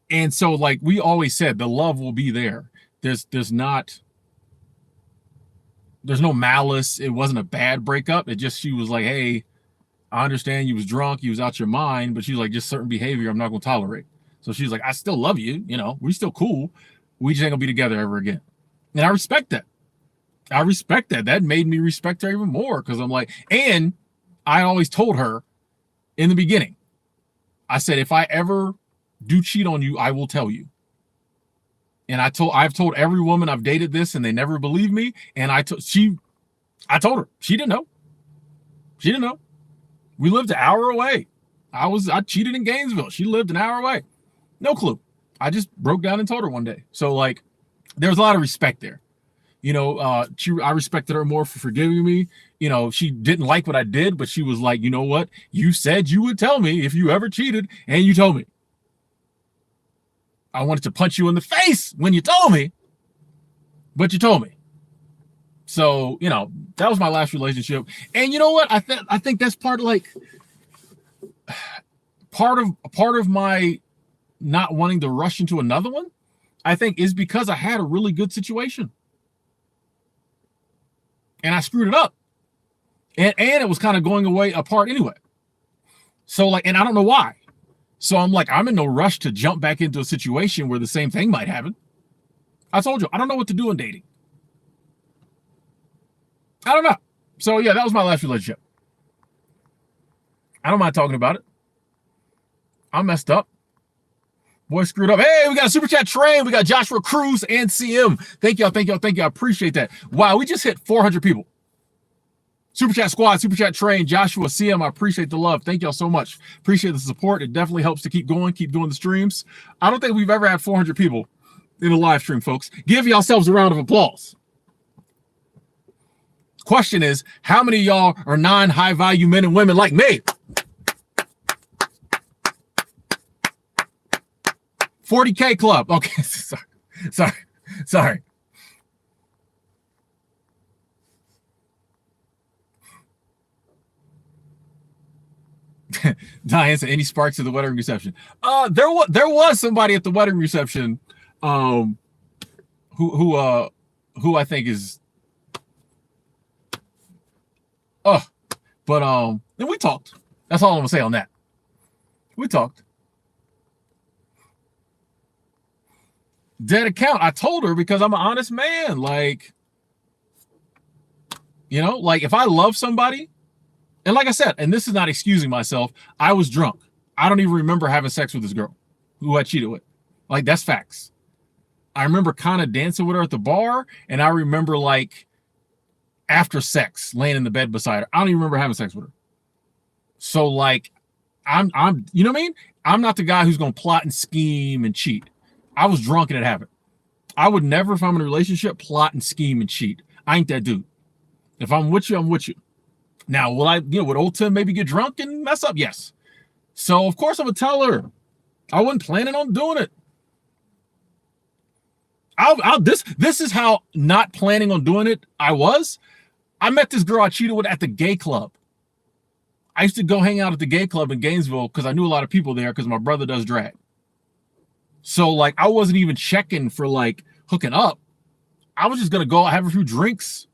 Speaker 1: And so like we always said, the love will be there. There's no malice. It wasn't a bad breakup. It just, she was like, hey, I understand you was drunk, you was out your mind, but she's like, just certain behavior I'm not gonna tolerate. So she's like, I still love you, you know, we still cool. We just ain't gonna be together ever again. And I respect that. That made me respect her even more because I'm like, and I always told her in the beginning, I said, if I ever do cheat on you, I will tell you. And I've told every woman I've dated this and they never believe me. And I told her, she didn't know. We lived an hour away. I cheated in Gainesville. She lived an hour away. No clue. I just broke down and told her one day. So like, there was a lot of respect there. I respected her more for forgiving me. She didn't like what I did, but she was like, you know what? You said you would tell me if you ever cheated, and you told me. I wanted to punch you in the face when you told me, but you told me. So, that was my last relationship. And you know what? I think that's part of my not wanting to rush into another one, I think, is because I had a really good situation. And I screwed it up. And it was kind of going away apart anyway. So and I don't know why. So I'm in no rush to jump back into a situation where the same thing might happen. I told you, I don't know what to do in dating. I don't know. So yeah, that was my last relationship. I don't mind talking about it. I messed up. Boy, screwed up. Hey, we got a super chat train. We got Joshua Cruz and CM. Thank y'all. I appreciate that. Wow, we just hit 400 people. Super chat squad, super chat train, Joshua, CM. I appreciate the love. Thank y'all so much. Appreciate the support. It definitely helps to keep doing the streams. I don't think we've ever had 400 people in a live stream, folks. Give yourselves a round of applause. Question is, how many of y'all are non-high value men and women like me? 40K club. Okay, sorry. Diane said, any sparks at the wedding reception? There was somebody at the wedding reception, who I think is, and we talked. That's all I'm gonna say on that. We talked. Dead account. I told her because I'm an honest man. If I love somebody, and like I said, and this is not excusing myself, I was drunk. I don't even remember having sex with this girl who I cheated with. That's facts. I remember kind of dancing with her at the bar, and I remember after sex, laying in the bed beside her. I don't even remember having sex with her. So I'm you know what I mean? I'm not the guy who's gonna plot and scheme and cheat. I was drunk and it happened. I would never, if I'm in a relationship, plot and scheme and cheat. I ain't that dude. If I'm with you, I'm with you. Now, would old Tim maybe get drunk and mess up? Yes. So of course I'm gonna tell her. I wasn't planning on doing it. This is how not planning on doing it I was. I met this girl I cheated with at the gay club. I used to go hang out at the gay club in Gainesville because I knew a lot of people there because my brother does drag. So I wasn't even checking for hooking up. I was just gonna go have a few drinks.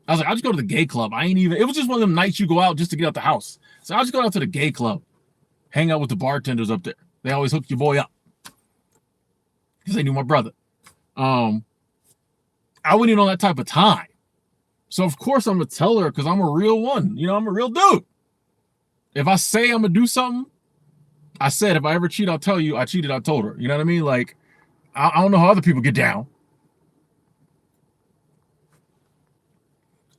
Speaker 1: I was I'll just go to the gay club. It was just one of them nights you go out just to get out the house. So I'll just go out to the gay club, hang out with the bartenders up there. They always hook your boy up because they knew my brother. I wasn't even on that type of time. So of course I'm gonna tell her because I'm a real one. I'm a real dude. If I say I'm gonna do something, I said, if I ever cheat, I'll tell you I cheated. I told her. You know what I mean? I don't know how other people get down.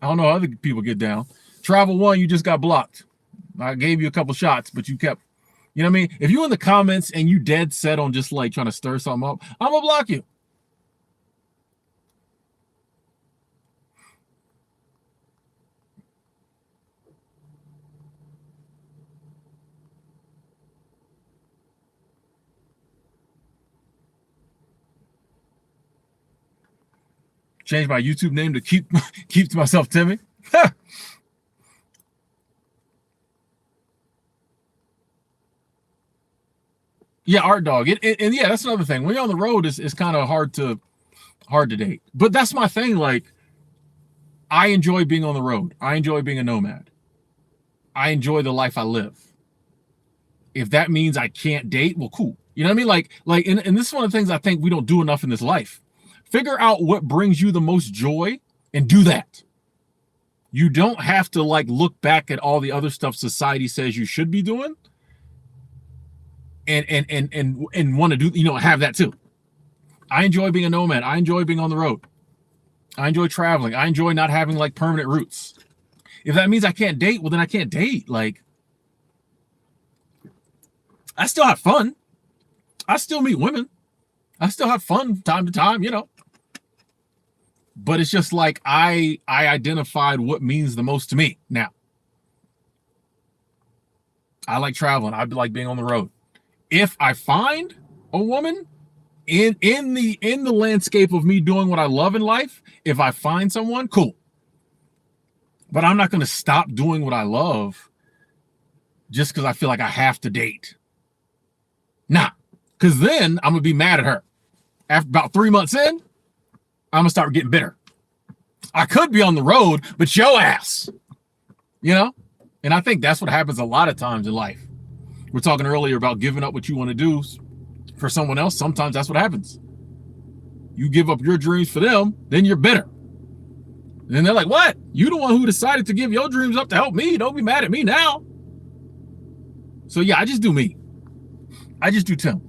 Speaker 1: I don't know how other people get down. Travel one, you just got blocked. I gave you a couple shots, but you kept, you know what I mean? If you're in the comments and you dead set on just trying to stir something up, I'm gonna block you. Change my YouTube name to keep to myself Timmy. Yeah, Art Dog. And yeah, that's another thing. When you're on the road, it's kind of hard to date. But that's my thing. I enjoy being on the road. I enjoy being a nomad. I enjoy the life I live. If that means I can't date, well, cool. You know what I mean? And this is one of the things I think we don't do enough in this life. Figure out what brings you the most joy and do that. You don't have to look back at all the other stuff society says you should be doing and want to do, have that too. I enjoy being a nomad. I enjoy being on the road. I enjoy traveling. I enjoy not having permanent roots. If that means I can't date, well then I can't date. I still have fun. I still meet women. I still have fun time to time, But it's just like I identified what means the most to me now. I like traveling. I like being on the road. If I find a woman in the landscape of me doing what I love in life, if I find someone, cool. But I'm not going to stop doing what I love just because I feel like I have to date. Nah, because then I'm going to be mad at her. After about 3 months in, I'm going to start getting bitter. I could be on the road, but yo ass, you know? And I think that's what happens a lot of times in life. We're talking earlier about giving up what you want to do for someone else. Sometimes that's what happens. You give up your dreams for them, then you're bitter. And then they're like, what? You the one who decided to give your dreams up to help me. Don't be mad at me now. So yeah, I just do me. I just do Tim.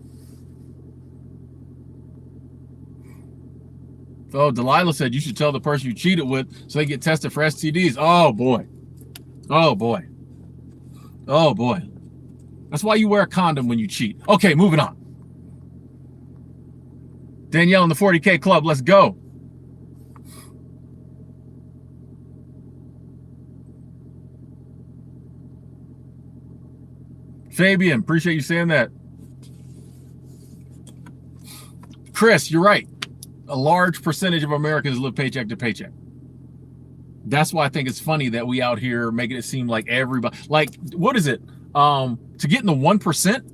Speaker 1: Oh, Delilah said you should tell the person you cheated with so they get tested for STDs. Oh boy. Oh boy. Oh boy. That's why you wear a condom when you cheat. Okay, moving on. Danielle in the 40K club, let's go. Fabian, appreciate you saying that. Chris, you're right. A large percentage of Americans live paycheck to paycheck. That's why I think it's funny that we out here making it seem like everybody, like, what is it? To get in the 1%,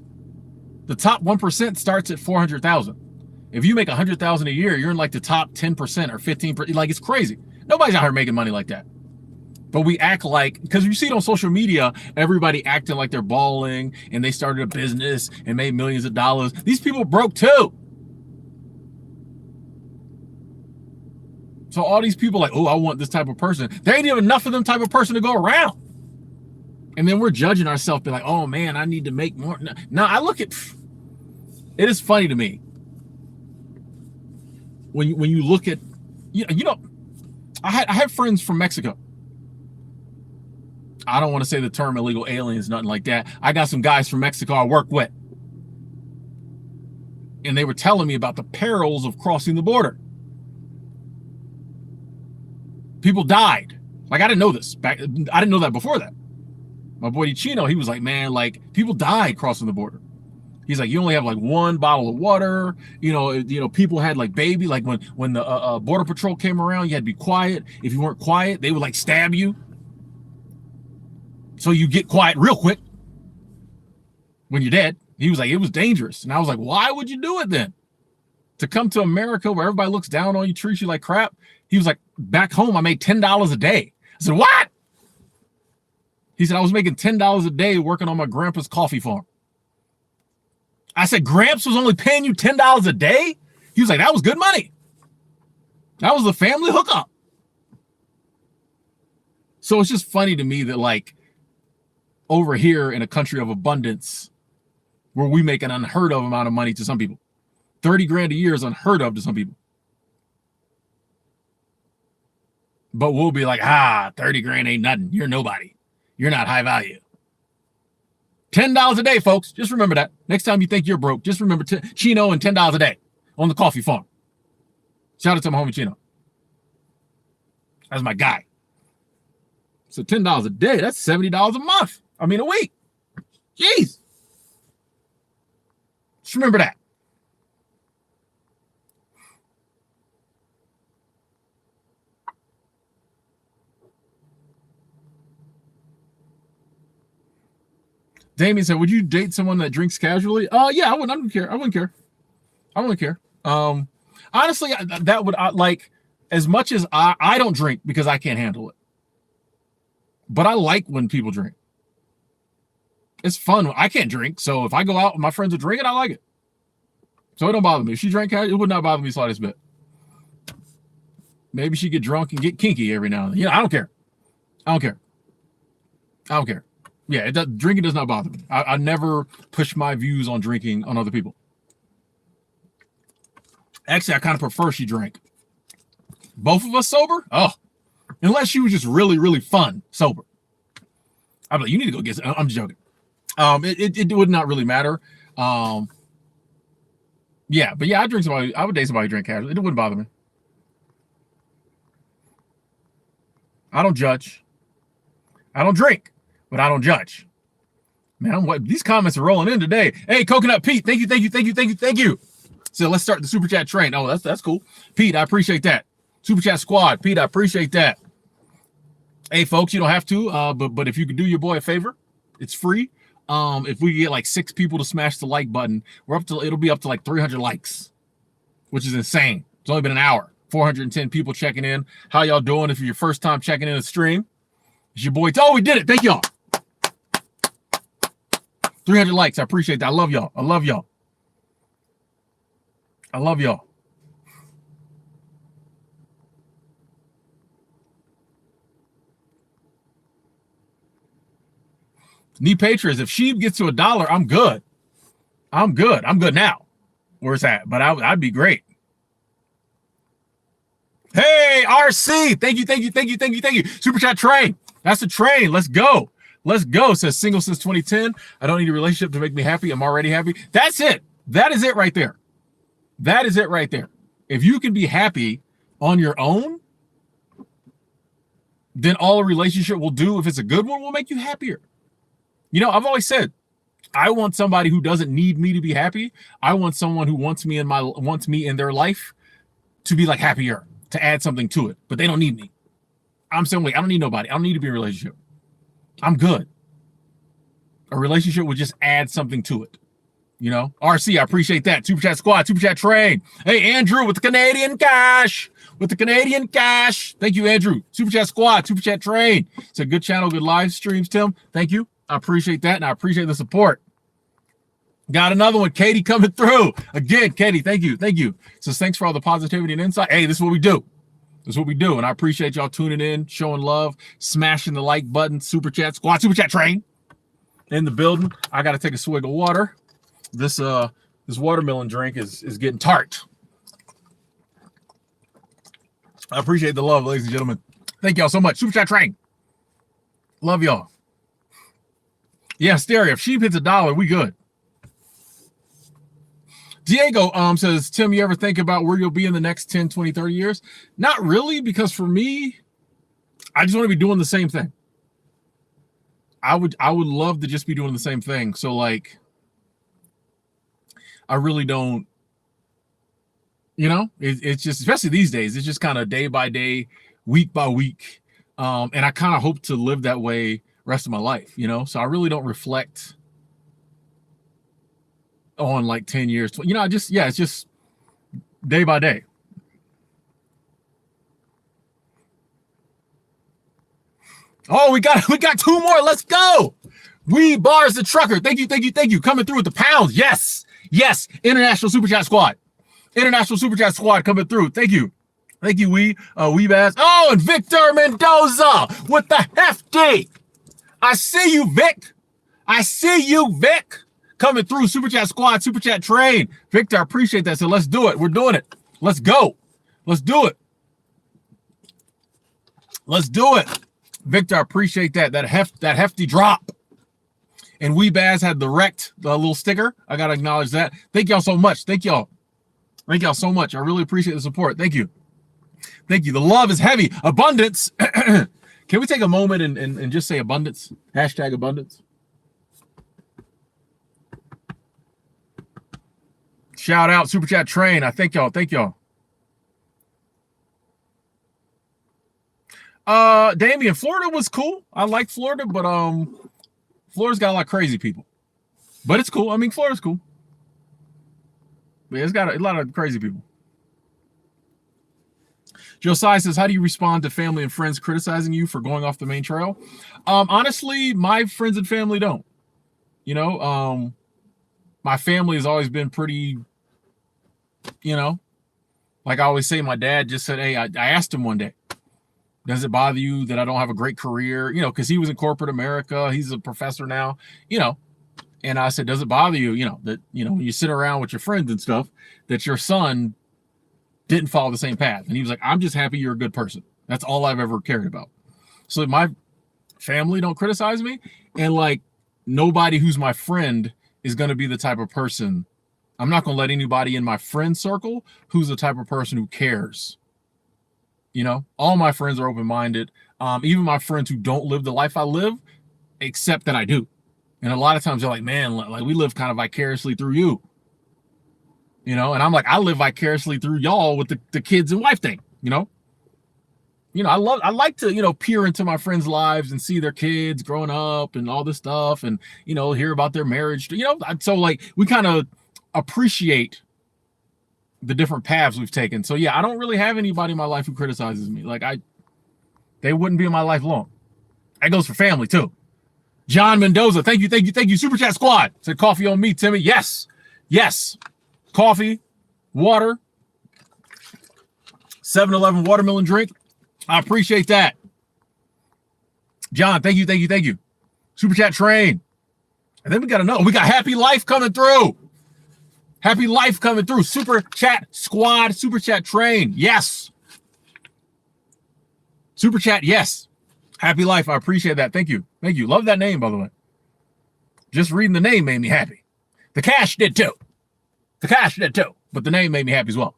Speaker 1: the top 1% starts at 400,000. If you make 100,000 a year, you're in like the top 10% or 15%. Like, it's crazy. Nobody's out here making money like that. But we act like, because you see it on social media, everybody acting like they're balling and they started a business and made millions of dollars. These people broke too. So all these people like, oh, I want this type of person. There ain't even enough of them type of person to go around. And then we're judging ourselves, be like, oh man, I need to make more. Now I look at, it is funny to me when you look at, you know, I have friends from Mexico. I don't want to say the term illegal aliens, nothing like that. I got some guys from Mexico I work with. And they were telling me about the perils of crossing the border. People died. Like, I didn't know this. I didn't know that before that. My boy Chino, he was like, man, like, people died crossing the border. He's like, you only have like one bottle of water. You know, people had like baby, like when the border patrol came around, you had to be quiet. If you weren't quiet, they would like stab you. So you get quiet real quick when you're dead. He was like, it was dangerous. And I was like, why would you do it then? To come to America where everybody looks down on you, treats you like crap. He was like, back home, I made $10 a day. I said, what? He said, I was making $10 a day working on my grandpa's coffee farm. I said, Gramps was only paying you $10 a day? He was like, that was good money. That was the family hookup. So it's just funny to me that, like, over here in a country of abundance, where we make an unheard of amount of money to some people. 30 grand a year is unheard of to some people. But we'll be like, 30 grand ain't nothing. You're nobody. You're not high value. $10 a day, folks. Just remember that. Next time you think you're broke, just remember Chino and $10 a day on the coffee farm. Shout out to my homie Chino. That's my guy. So $10 a day, that's $70 a month. I mean, a week. Jeez. Just remember that. Damien said, would you date someone that drinks casually? Yeah, I wouldn't care. I wouldn't care. Honestly, that would, like, as much as I don't drink because I can't handle it. But I like when people drink. It's fun. I can't drink. So if I go out and my friends are drinking, I like it. So it don't bother me. If she drank, it would not bother me the slightest bit. Maybe she get drunk and get kinky every now and then. You know, I don't care. Yeah, drinking does not bother me. I never push my views on drinking on other people. Actually, I kind of prefer she drank. Both of us sober? Oh, unless she was just really, really fun sober. I'd be like, you need to go get some. I'm just joking. It would not really matter. Yeah, but yeah, I would date somebody who drank casually. It wouldn't bother me. I don't judge. I don't drink, but I don't judge. Man, these comments are rolling in today. Hey, Coconut Pete, thank you. So let's start the super chat train. Oh, that's cool. Pete, I appreciate that. Super chat squad, Pete, I appreciate that. Hey, folks, you don't have to, but if you could do your boy a favor, it's free. If we get like 6 people to smash the like button, it'll be up to like 300 likes, which is insane. It's only been an hour. 410 people checking in. How y'all doing? If you're your first time checking in the stream, it's your boy. Oh, we did it. Thank y'all. 300 likes. I appreciate that. I love y'all. I love y'all. I love y'all. Knee Patriots, if Sheeb gets to $1, I'm good. I'm good. I'm good now. Where's that? But I'd be great. Hey, RC. Thank you. Super chat train. That's the train. Let's go. Let's go. Says single since 2010. I don't need a relationship to make me happy. I'm already happy. That's it. That is it right there. That is it right there. If you can be happy on your own, then all a relationship will do, if it's a good one, will make you happier. You know, I've always said, I want somebody who doesn't need me to be happy. I want someone who wants me in their life to be like happier, to add something to it, but they don't need me. I'm saying, like, I don't need nobody. I don't need to be in a relationship. I'm good. A relationship would just add something to it. You know, RC, I appreciate that. Super chat squad, super chat train. Hey, Andrew with the Canadian cash. Thank you, Andrew. Super chat squad, super chat train. It's a good channel, good live streams, Tim. Thank you. I appreciate that, and I appreciate the support. Got another one, Katie, coming through. Again, Katie, thank you. So thanks for all the positivity and insight. Hey, this is what we do. And I appreciate y'all tuning in, showing love, smashing the like button, super chat squad, super chat train in the building. I got to take a swig of water. This watermelon drink is getting tart. I appreciate the love, ladies and gentlemen. Thank y'all so much. Super chat train. Love y'all. Yeah, stereo. If Sheep hits $1, we good. Diego says, Tim, you ever think about where you'll be in the next 10, 20, 30 years? Not really, because for me, I just want to be doing the same thing. I would love to just be doing the same thing. So, like, I really don't, you know, it's just, especially these days, it's just kind of day by day, week by week. And I kind of hope to live that way rest of my life, you know? So I really don't reflect on like 10 years, you know, it's just day by day. Oh, we got 2 more. Let's go. We Bars the Trucker. Thank you. Coming through with the pounds. Yes. International Super Chat Squad. Coming through. Thank you, Weebaz. Oh, and Victor Mendoza with the hefty. I see you, Vic. Coming through, Super Chat Squad, Super Chat Train. Victor, I appreciate that. So let's do it. We're doing it. Let's go. Let's do it. Victor, I appreciate that. That hefty drop. And Weebaz had the little sticker. I got to acknowledge that. Thank y'all so much. Thank y'all so much. I really appreciate the support. Thank you. The love is heavy. Abundance. Can we take a moment and just say abundance? Hashtag abundance. Shout out, Super Chat Train. I thank y'all. Damien, Florida was cool. I like Florida, but Florida's got a lot of crazy people. But it's cool. I mean, Florida's cool. But it's got a lot of crazy people. Josiah says, how do you respond to family and friends criticizing you for going off the main trail? Honestly, my friends and family don't. You know, my family has always been pretty, you know, like I always say, my dad just said, hey, I asked him one day, does it bother you that I don't have a great career? You know, because he was in corporate America. He's a professor now, you know. And I said, does it bother you, you know, that, you know, when you sit around with your friends and stuff, that your son didn't follow the same path? And he was like, I'm just happy you're a good person. That's all I've ever cared about. So my family don't criticize me. And like, nobody who's my friend is going to be the type of person. I'm not going to let anybody in my friend circle who's the type of person who cares. You know, all my friends are open-minded. Even my friends who don't live the life I live, accept that I do. And a lot of times they're like, man, like we live kind of vicariously through you. And I'm like, I live vicariously through y'all with the kids and wife thing, I like to, peer into my friends' lives and see their kids growing up and all this stuff and, hear about their marriage, so like we kind of appreciate the different paths we've taken. So yeah, I don't really have anybody in my life who criticizes me. Like they wouldn't be in my life long. That goes for family too. John Mendoza, thank you. Super Chat Squad said coffee on me, Timmy. Yes. Coffee, water, 7-Eleven watermelon drink. I appreciate that. John, thank you. Super Chat Train. And then we got Happy Life coming through. Super Chat Squad, Super Chat Train. Yes. Super Chat, yes. Happy Life, I appreciate that. Thank you. Love that name, by the way. Just reading the name made me happy. The cash did too. But the name made me happy as well.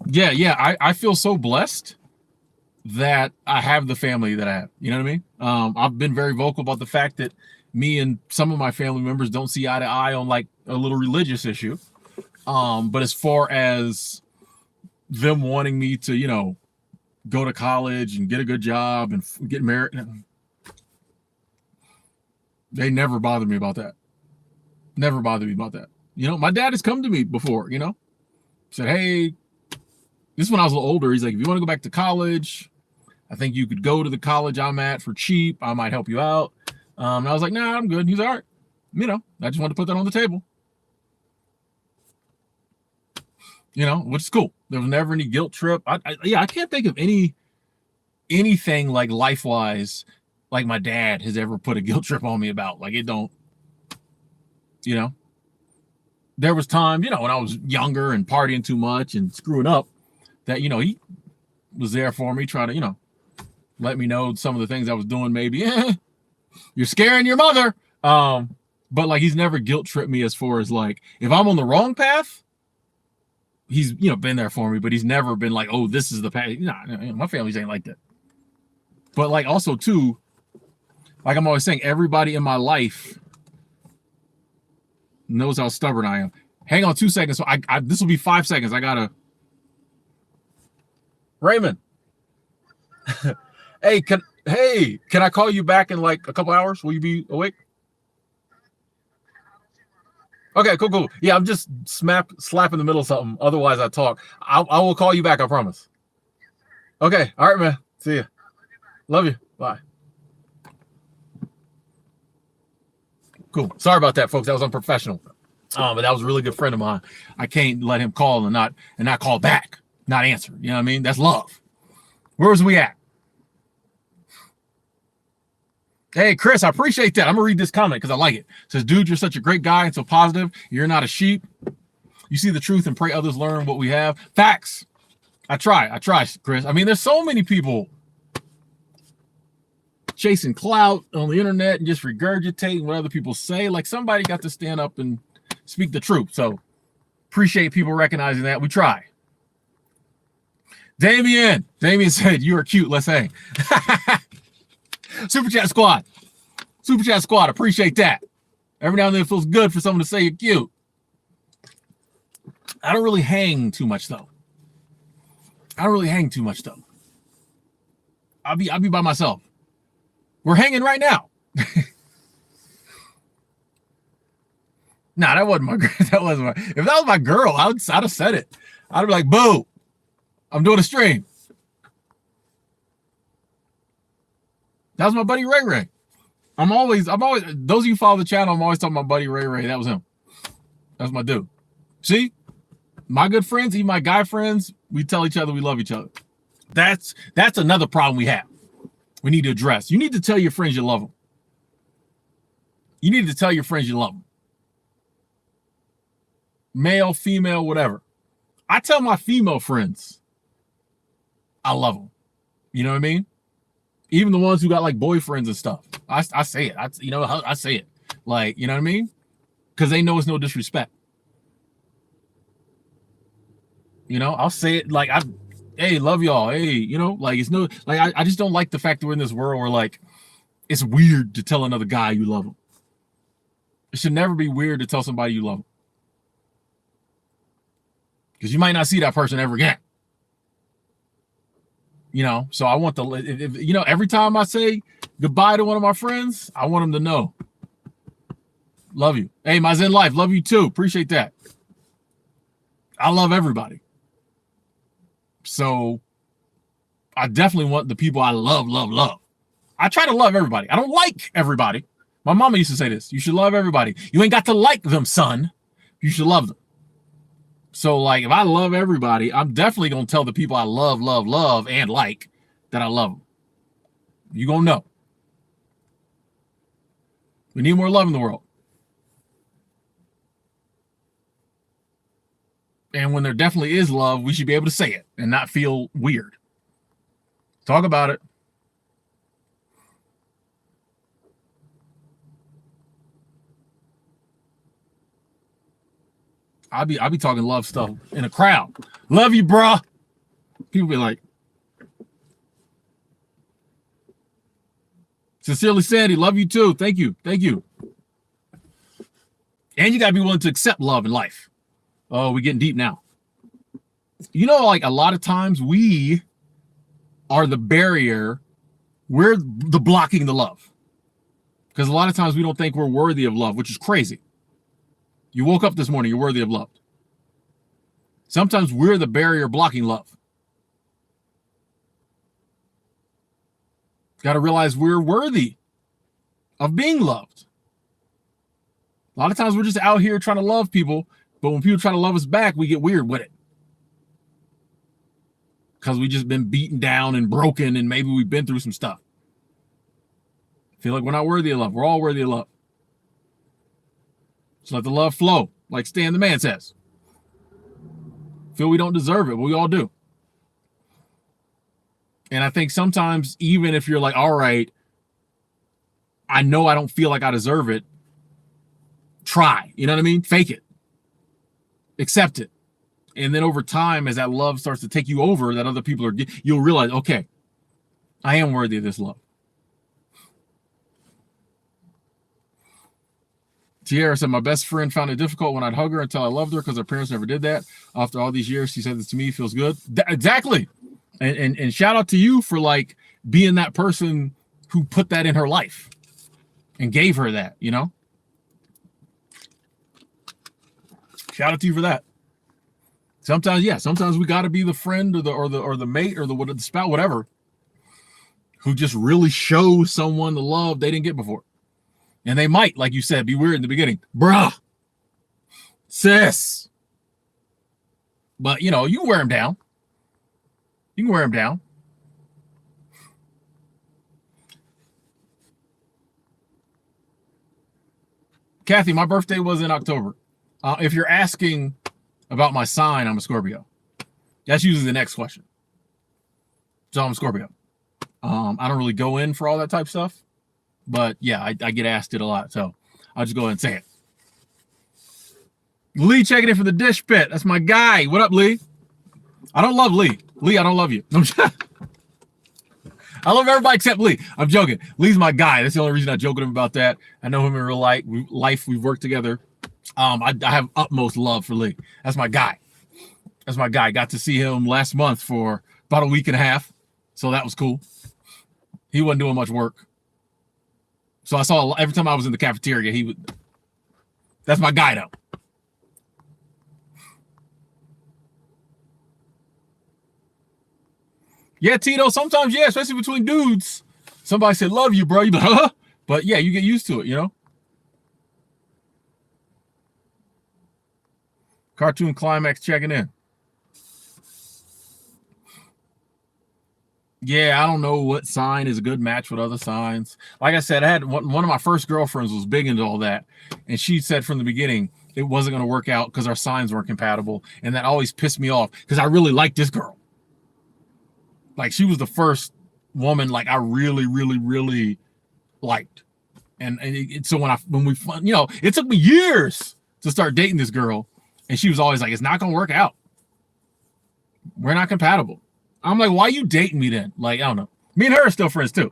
Speaker 1: Yeah. I feel so blessed that I have the family that I have. You know what I mean? I've been very vocal about the fact that me and some of my family members don't see eye to eye on like a little religious issue. But as far as them wanting me to, go to college and get a good job and get married, they never bothered me about that. My dad has come to me before, said, hey, this is when I was a little older. He's like, if you want to go back to college, I think you could go to the college I'm at for cheap. I might help you out. And I was like, nah, I'm good. He's all right. I just wanted to put that on the table. Which is cool. There was never any guilt trip. I can't think of anything like life-wise, like my dad has ever put a guilt trip on me about. Like it don't, there was time, when I was younger and partying too much and screwing up that, he was there for me, trying to, let me know some of the things I was doing. Maybe you're scaring your mother. But like, he's never guilt tripped me as far as like, if I'm on the wrong path, he's, been there for me, but he's never been like, oh, this is the path. Nah, my family's ain't like that. But like also too, like I'm always saying, everybody in my life knows how stubborn I am. Hang on 2 seconds. So I this will be 5 seconds. I gotta. Raymond. Hey, can I call you back in like a couple hours? Will you be awake? Okay, cool. Yeah, I'm just slap in the middle of something. Otherwise, I talk. I will call you back. I promise. Okay. All right, man. See ya. Love you. Bye. Cool. Sorry about that, folks. That was unprofessional. But that was a really good friend of mine. I can't let him call and not call back, not answer. You know what I mean? That's love. Where was we at? Hey, Chris, I appreciate that. I'm going to read this comment because I like it. It says, dude, you're such a great guy and so positive. You're not a sheep. You see the truth and pray others learn what we have. Facts. I try, Chris. I mean, there's so many people chasing clout on the internet and just regurgitating what other people say. Like somebody got to stand up and speak the truth. So appreciate people recognizing that. We try. Damien said, you are cute. Let's hang. Super Chat Squad. Appreciate that. Every now and then it feels good for someone to say you're cute. I don't really hang too much though. I'll be by myself. We're hanging right now. Nah, that wasn't my girl. If that was my girl, I'd have said it. I'd be like, boo, I'm doing a stream. That was my buddy Ray Ray. I'm always, those of you who follow the channel, I'm always talking about my buddy Ray Ray. That was him. That's my dude. See, my good friends, even my guy friends, we tell each other we love each other. That's another problem we have. We need to address. You need to tell your friends you love them. Male, female, whatever. I tell my female friends I love them. You know what I mean? Even the ones who got like boyfriends and stuff. I say it. I say it. Like, you know what I mean? Because they know it's no disrespect. You know, I'll say it like, hey, love y'all. Hey, you know, like it's no, like I just don't like the fact that we're in this world where like it's weird to tell another guy you love him. It should never be weird to tell somebody you love them, because you might not see that person ever again. You know, so I want you know, every time I say goodbye to one of my friends, I want them to know, love you. Hey, my Zen Life, love you too. Appreciate that. I love everybody. So I definitely want the people I love. I try to love everybody. I don't like everybody. My mama used to say this: you should love everybody. You ain't got to like them, son. You should love them. So, like, if I love everybody, I'm definitely going to tell the people I love, and like that I love them. You going to know. We need more love in the world. And when there definitely is love, we should be able to say it and not feel weird. Talk about it. I'll be talking love stuff in a crowd. Love you, bruh. People be like, sincerely, Sandy, love you too. Thank you. And you got to be willing to accept love in life. Oh, we're getting deep now. You know, like a lot of times we are the barrier. We're the blocking the love. Because a lot of times we don't think we're worthy of love, which is crazy. You woke up this morning, you're worthy of love. Sometimes we're the barrier blocking love. Got to realize we're worthy of being loved. A lot of times we're just out here trying to love people, but when people try to love us back, we get weird with it. Because we just been beaten down and broken, and maybe we've been through some stuff. Feel like we're not worthy of love. We're all worthy of love. Just let the love flow, like Stan the Man says. Feel we don't deserve it, but we all do. And I think sometimes, even if you're like, all right, I know I don't feel like I deserve it, try. You know what I mean? Fake it. Accept it. And then over time, as that love starts to take you over, that other people are, you'll realize, okay, I am worthy of this love. Tiara said, my best friend found it difficult when I'd hug her until I loved her because her parents never did that. After all these years, she said this to me, feels good. Exactly. And shout out to you for like being that person who put that in her life and gave her that, you know? Shout out to you for that. Sometimes we got to be the friend or the mate or the spouse, whatever, who just really shows someone the love they didn't get before. And they might, like you said, be weird in the beginning. Bruh. Sis. But, you know, you can wear them down. You can wear them down. Kathy, my birthday was in October. If you're asking about my sign, I'm a Scorpio. That's usually the next question. So I'm a Scorpio. I don't really go in for all that type of stuff. But yeah, I get asked it a lot, so I'll just go ahead and say it. Lee checking in for the dish pit. That's my guy. What up, Lee? I don't love Lee. Lee, I don't love you. I love everybody except Lee. I'm joking. Lee's my guy. That's the only reason I joke with him about that. I know him in real life. We've worked together. I have utmost love for Lee. That's my guy. Got to see him last month for about a week and a half, so that was cool. He wasn't doing much work. So I saw every time I was in the cafeteria, he would. That's my guy, though. Yeah, Tito, sometimes, yeah, especially between dudes. Somebody said, love you, bro. You be like, huh? But yeah, you get used to it, you know? Cartoon Climax checking in. Yeah, I don't know what sign is a good match with other signs. Like I said, I had one of my first girlfriends was big into all that. And she said from the beginning, it wasn't going to work out because our signs weren't compatible. And that always pissed me off because I really liked this girl. Like, she was the first woman, like, I really, really, really liked. And so when we, you know, it took me years to start dating this girl. And she was always like, it's not going to work out. We're not compatible. I'm like, why you dating me then? Like, I don't know. Me and her are still friends too.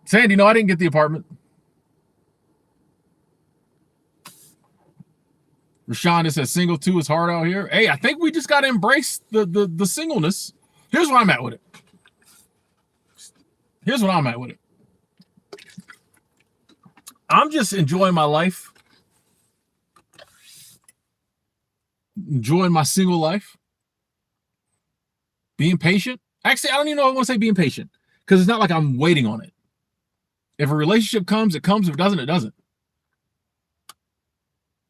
Speaker 1: Sandy, no, I didn't get the apartment. Rashawn says single too is hard out here. Hey, I think we just got to embrace the singleness. Here's where I'm at with it. I'm just enjoying my life. Enjoying my single life. Being patient. Actually, I don't even know if I want to say being patient, because it's not like I'm waiting on it. If a relationship comes, it comes. If it doesn't, it doesn't.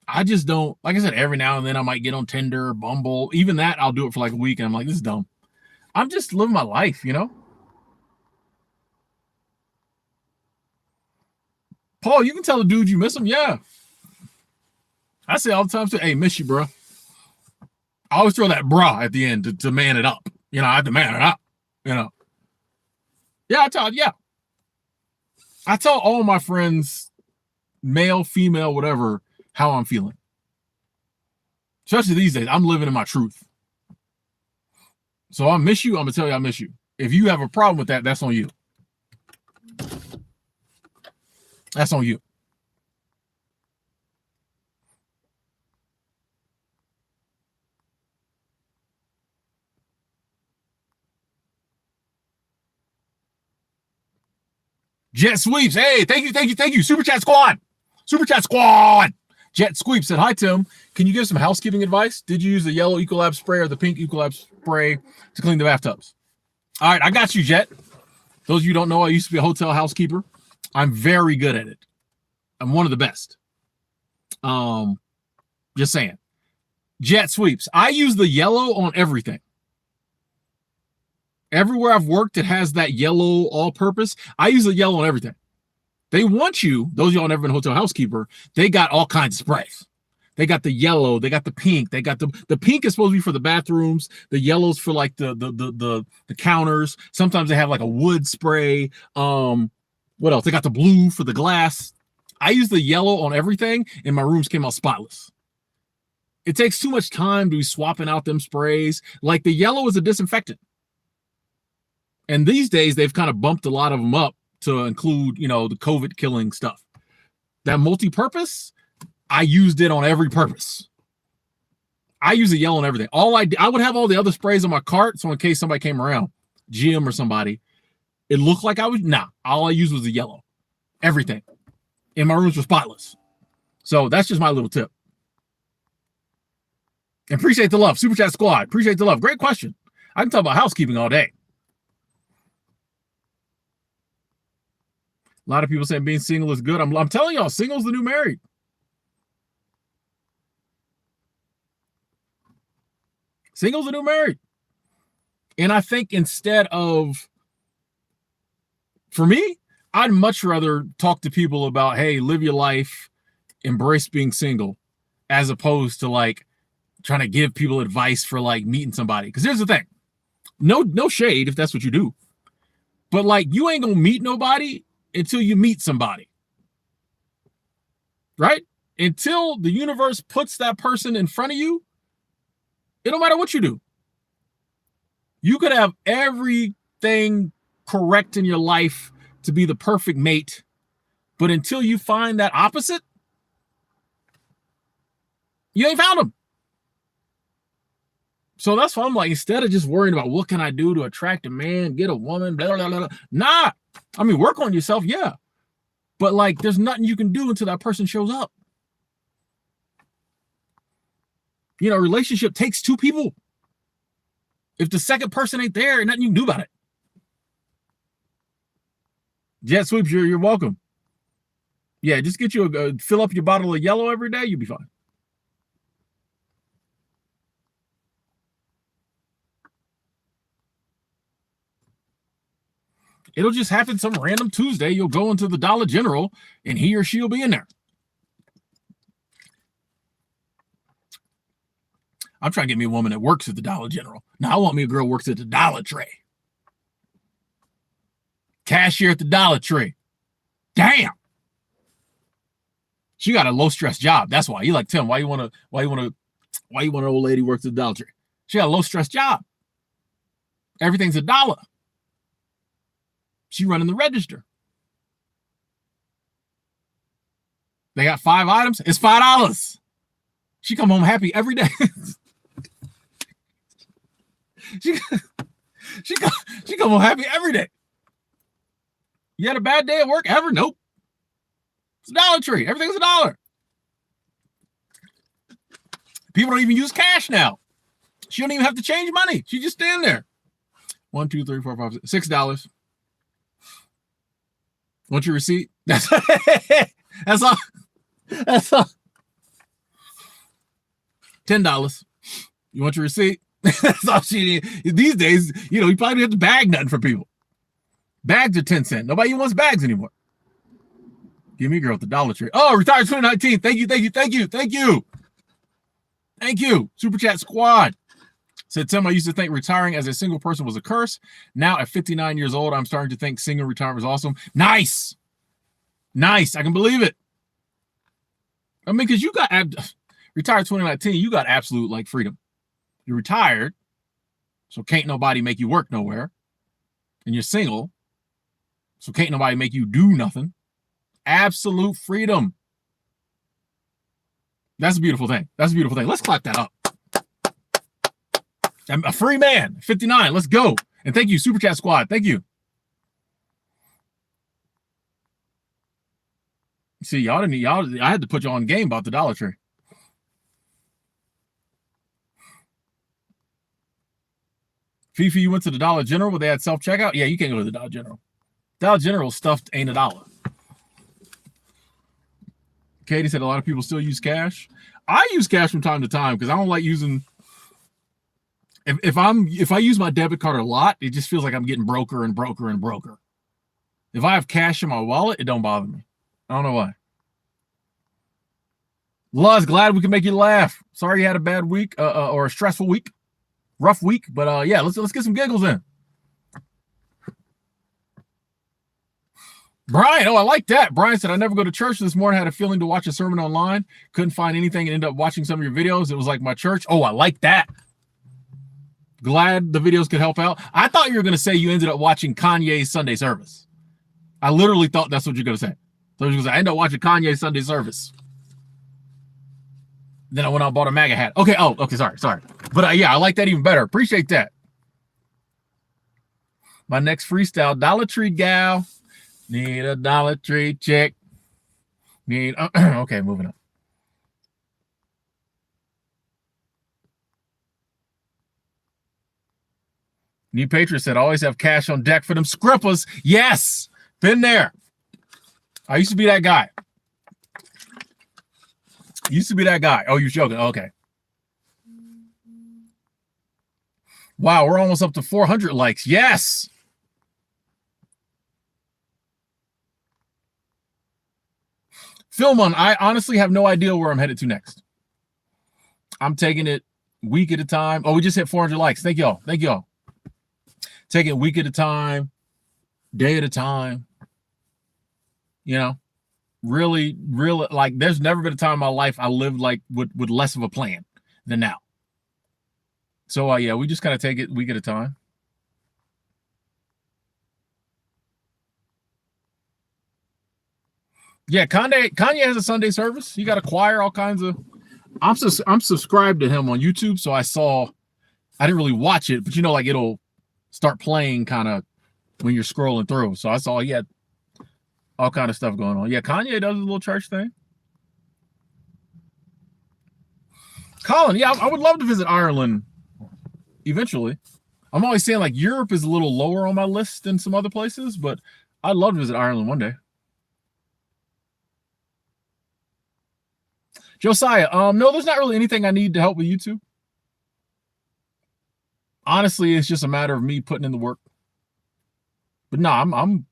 Speaker 1: I just don't, like I said, every now and then I might get on Tinder, Bumble. Even that, I'll do it for like a week, and I'm like, this is dumb. I'm just living my life, you know? Paul, you can tell the dude you miss him. Yeah. I say all the time, hey, miss you, bro. I always throw that bra at the end to man it up. You know, I have to man it up, you know? Yeah, I tell all my friends, male, female, whatever, how I'm feeling. Especially these days, I'm living in my truth. So I miss you, I'm going to tell you I miss you. If you have a problem with that, that's on you. That's on you. Jet Sweeps, hey, thank you. Super Chat Squad. Jet Sweeps said, hi, Tim. Can you give some housekeeping advice? Did you use the yellow Ecolab spray or the pink Ecolab spray to clean the bathtubs? All right, I got you, Jet. Those of you who don't know, I used to be a hotel housekeeper. I'm very good at it. I'm one of the best. Just saying. Jet Sweeps. I use the yellow on everything. Everywhere I've worked, it has that yellow all-purpose. I use the yellow on everything. They want you, those of y'all never been a hotel housekeeper, they got all kinds of sprays. They got the yellow, they got the pink, they got the pink is supposed to be for the bathrooms, the yellow's for like the counters. Sometimes they have like a wood spray. What else? They got the blue for the glass. I use the yellow on everything, and my rooms came out spotless. It takes too much time to be swapping out them sprays. Like the yellow is a disinfectant. And these days, they've kind of bumped a lot of them up to include, you know, the COVID killing stuff. That multi-purpose, I used it on every purpose. I use the yellow on everything. I would have all the other sprays on my cart, so in case somebody came around, Jim or somebody, it looked like all I used was the yellow. Everything. And my rooms were spotless. So that's just my little tip. And appreciate the love. Super Chat Squad. Appreciate the love. Great question. I can talk about housekeeping all day. A lot of people saying being single is good. I'm telling y'all, single's the new married. Single's the new married. And I think instead of, for me, I'd much rather talk to people about, hey, live your life, embrace being single, as opposed to like trying to give people advice for like meeting somebody. Because here's the thing. No shade if that's what you do. But like, you ain't gonna meet nobody until you meet somebody, right? Until the universe puts that person in front of you, it don't matter what you do. You could have everything correct in your life to be the perfect mate, but until you find that opposite, you ain't found them. So that's why I'm like, instead of just worrying about what can I do to attract a man, get a woman, blah, blah, blah, blah. Nah. I mean, work on yourself, yeah. But like, there's nothing you can do until that person shows up. You know, a relationship takes two people. If the second person ain't there, nothing you can do about it. Jet Sweeps, you're welcome. Yeah, just get you fill up your bottle of yellow every day, you'll be fine. It'll just happen some random Tuesday. You'll go into the Dollar General and he or she will be in there. I'm trying to get me a woman that works at the Dollar General. Now, I want me a girl who works at the Dollar Tree. Cashier at the Dollar Tree. Damn. She got a low stress job. That's why. You like, Tim, why you wanna Why you want an old lady who works at the Dollar Tree? She got a low-stress job. Everything's $1. She running the register. They got 5 items. It's $5. She come home happy every day. she come home happy every day. You had a bad day at work ever? Nope. It's a Dollar Tree. Everything's $1. People don't even use cash now. She don't even have to change money. She just stand there. 1, 2, 3, 4, 5, $6. Want your receipt? That's all. That's all. $10. You want your receipt? That's all she need. These days, you probably don't have to bag nothing for people. Bags are 10 cents. Nobody even wants bags anymore. Give me a girl at the Dollar Tree. Oh, retired 2019. Thank you. Super Chat Squad. Said, Tim, I used to think retiring as a single person was a curse. Now at 59 years old, I'm starting to think single retirement is awesome. Nice. I can believe it. I mean, because you got retired 2019, you got absolute freedom. You're retired, so can't nobody make you work nowhere. And you're single, so can't nobody make you do nothing. Absolute freedom. That's a beautiful thing. Let's clap that up. I'm a free man. 59. Let's go. And thank you, Super Chat Squad. Thank you. See, I had to put you on game about the Dollar Tree. Fifi, you went to the Dollar General where they had self-checkout? Yeah, you can't go to the Dollar General. Dollar General stuffed ain't $1. Katie said a lot of people still use cash. I use cash from time to time because I don't like using. If I use my debit card a lot, it just feels like I'm getting broker. If I have cash in my wallet, it don't bother me. I don't know why. Luz, glad we can make you laugh. Sorry you had a bad week or a stressful week, rough week, but yeah, let's get some giggles in. Brian, I like that. Brian said, I never go to church this morning. Had a feeling to watch a sermon online. Couldn't find anything and ended up watching some of your videos. It was like my church. Oh, I like that. Glad the videos could help out. I thought you were going to say you ended up watching Kanye's Sunday service. I literally thought that's what you're going to say. So you're going to say, I ended up watching Kanye's Sunday service. Then I went out and bought a MAGA hat. Okay. Oh, okay. Sorry. But yeah, I like that even better. Appreciate that. My next freestyle, Dollar Tree gal. Need a Dollar Tree chick. Okay, moving on. New Patriot said, always have cash on deck for them scrippers. Yes, been there. I used to be that guy. Oh, you're joking. Okay. Wow, we're almost up to 400 likes. Yes. Philmon, I honestly have no idea where I'm headed to next. I'm taking it week at a time. Oh, we just hit 400 likes. Thank y'all. Take it week at a time, day at a time. Really, like there's never been a time in my life I lived like with less of a plan than now. So yeah, we just kind of take it week at a time. Yeah, Kanye has a Sunday service. He got a choir, all kinds of. I'm subscribed to him on YouTube, so I didn't really watch it, but like it'll start playing kind of when you're scrolling through. So I saw he had all kind of stuff going on. Yeah, Kanye does a little church thing. Colin, yeah, I would love to visit Ireland eventually. I'm always saying like Europe is a little lower on my list than some other places, but I'd love to visit Ireland one day. Josiah, no, there's not really anything I need to help with YouTube. Honestly, it's just a matter of me putting in the work. But no, I'm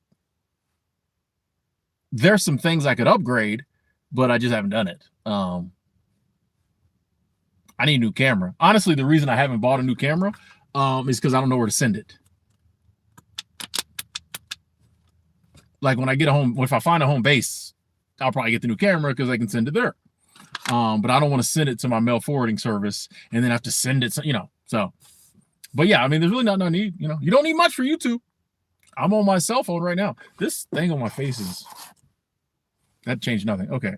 Speaker 1: there's some things I could upgrade, but I just haven't done it. I need a new camera. Honestly, the reason I haven't bought a new camera is because I don't know where to send it. Like when I get a home, if I find a home base, I'll probably get the new camera because I can send it there. But I don't want to send it to my mail forwarding service and then have to send it, so. But yeah, I mean, there's really not no need, you don't need much for YouTube. I'm on my cell phone right now. This thing on my face that changed nothing. Okay.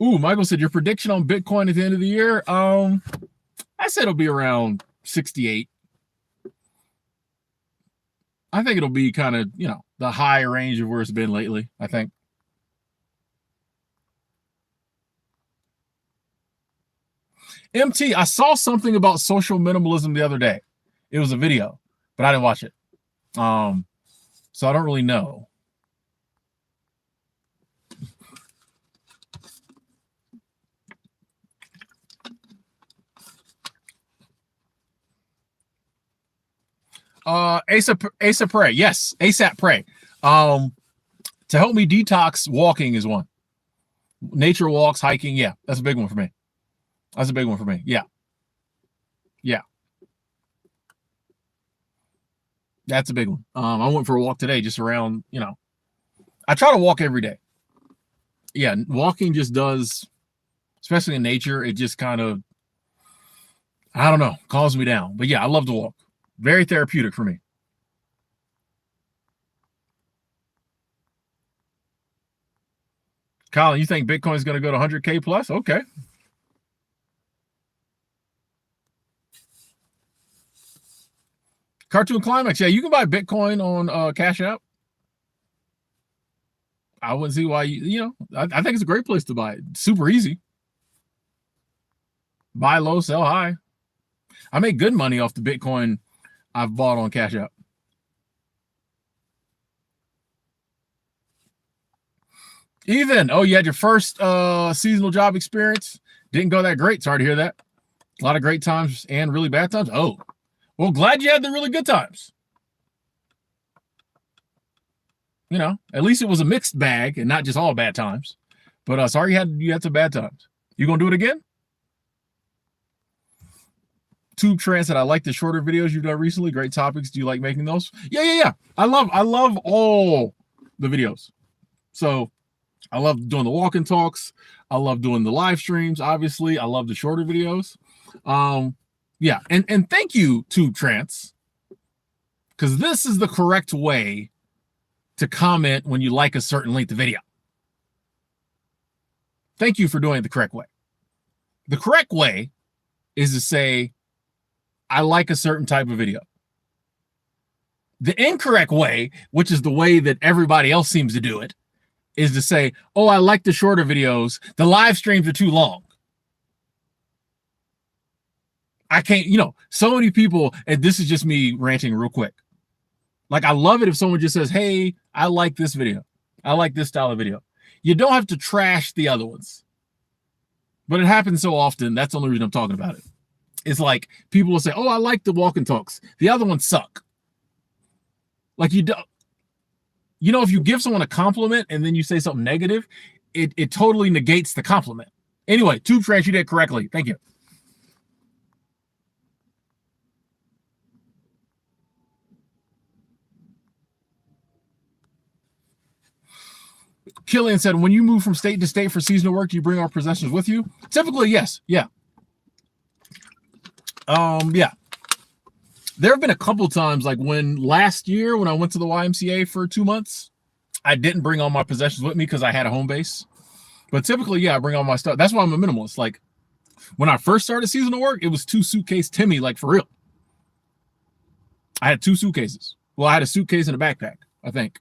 Speaker 1: Ooh, Michael said your prediction on Bitcoin at the end of the year. I said it'll be around 68. I think it'll be kind of, the high range of where it's been lately, I think. MT, I saw something about social minimalism the other day. It was a video, but I didn't watch it. So I don't really know. ASAP Pray. Yes, ASAP Pray. To help me detox, walking is one. Nature walks, hiking. Yeah, that's a big one for me. That's a big one for me. Yeah. Yeah. That's a big one. I went for a walk today, just around, I try to walk every day. Yeah, walking just does, especially in nature, it just kind of, I don't know, calms me down. But yeah, I love to walk. Very therapeutic for me. Colin, you think Bitcoin is going to go to 100K plus? Okay. Cartoon Climax. Yeah, you can buy Bitcoin on Cash App. I wouldn't see why I think it's a great place to buy it. Super easy. Buy low, sell high. I make good money off the Bitcoin I've bought on Cash App. Ethan, oh, you had your first seasonal job experience. Didn't go that great. Sorry to hear that. A lot of great times and really bad times. Oh, well, glad you had the really good times. At least it was a mixed bag and not just all bad times. But sorry you had some bad times. You gonna do it again? Tube Trans said, I like the shorter videos you've done recently. Great topics. Do you like making those? Yeah. I love all the videos. So I love doing the walk and talks. I love doing the live streams. Obviously, I love the shorter videos. Yeah, and thank you, Tube Trans, because this is the correct way to comment when you like a certain length of video. Thank you for doing it the correct way. The correct way is to say, I like a certain type of video. The incorrect way, which is the way that everybody else seems to do it, is to say, oh, I like the shorter videos. The live streams are too long. I can't, so many people, and this is just me ranting real quick. Like, I love it if someone just says, hey, I like this video. I like this style of video. You don't have to trash the other ones. But it happens so often. That's the only reason I'm talking about it. It's like people will say, oh, I like the walk and talks. The other ones suck. Like, you don't, if you give someone a compliment and then you say something negative, it totally negates the compliment. Anyway, Tube Trash, you did correctly. Thank you. Killian said, when you move from state to state for seasonal work, do you bring our possessions with you? Typically, yes. Yeah. Yeah. There have been a couple times, like last year when I went to the YMCA for 2 months, I didn't bring all my possessions with me because I had a home base. But typically, yeah, I bring all my stuff. That's why I'm a minimalist. Like, when I first started seasonal work, it was 2 suitcase Timmy, like, for real. I had 2 suitcases. Well, I had a suitcase and a backpack, I think.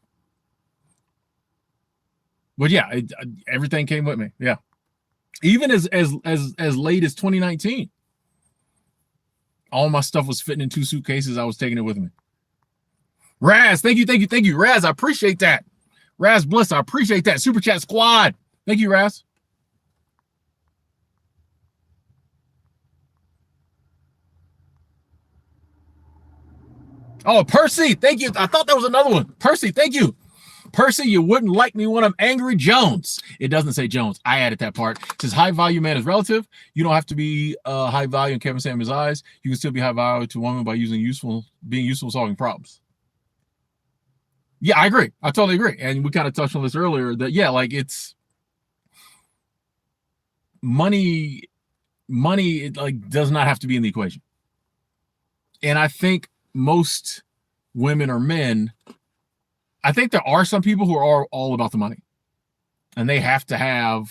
Speaker 1: But yeah, everything came with me. Yeah, even as late as 2019, all my stuff was fitting in 2 suitcases. I was taking it with me. Raz, thank you, Raz. I appreciate that. Raz Bliss, I appreciate that. Super Chat Squad, thank you, Raz. Oh, Percy, thank you. I thought that was another one. Percy, thank you. Percy, you wouldn't like me when I'm angry, Jones. It doesn't say Jones. I added that part. It says high value man is relative. You don't have to be high value in Kevin Samuel's eyes. You can still be high value to a woman by being useful solving problems. Yeah, I agree. I totally agree. And we kind of touched on this earlier that, yeah, like it's money, it like does not have to be in the equation. And I think most women or men, I think there are some people who are all about the money and they have to have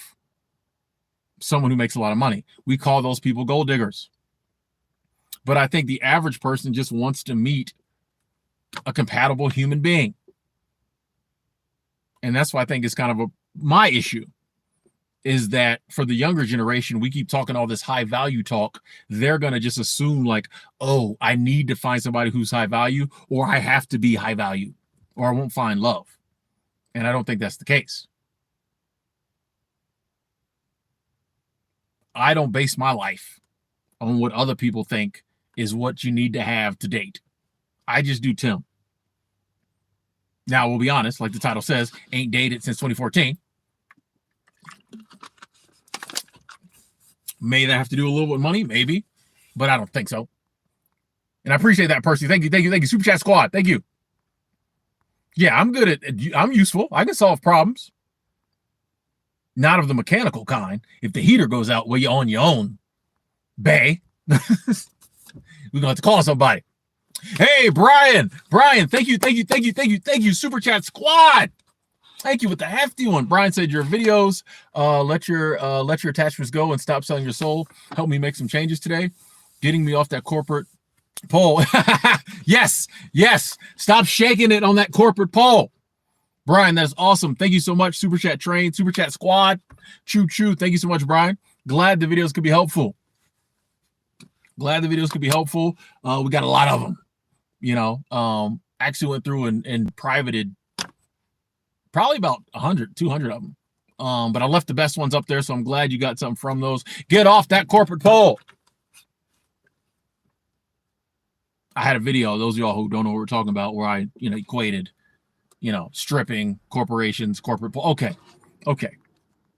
Speaker 1: someone who makes a lot of money. We call those people gold diggers. But I think the average person just wants to meet a compatible human being. And that's why I think it's kind of my issue is that for the younger generation, we keep talking all this high value talk. They're going to just assume like, oh, I need to find somebody who's high value, or I have to be high value, or I won't find love. And I don't think that's the case. I don't base my life on what other people think is what you need to have to date. I just do Tim. Now, we'll be honest, like the title says, ain't dated since 2014. May that have to do a little with money? Maybe, but I don't think so. And I appreciate that, Percy. Thank you. Super Chat Squad, thank you. Yeah, I'm good I'm useful. I can solve problems. Not of the mechanical kind. If the heater goes out, well, you're on your own, bae. We're going to have to call somebody. Hey, Brian, thank you, Super Chat Squad. Thank you with the hefty one. Brian said your videos, let your attachments go and stop selling your soul. Help me make some changes today. Getting me off that corporate pole. Yes. Stop shaking it on that corporate pole. Brian, that's awesome. Thank you so much, Super Chat Train, Super Chat Squad. Choo. Thank you so much, Brian. Glad the videos could be helpful. We got a lot of them. Actually went through and privated probably about 100, 200 of them. But I left the best ones up there, so I'm glad you got something from those. Get off that corporate pole. I had a video, those of y'all who don't know what we're talking about, where I, equated, stripping, corporations, corporate pole. Okay.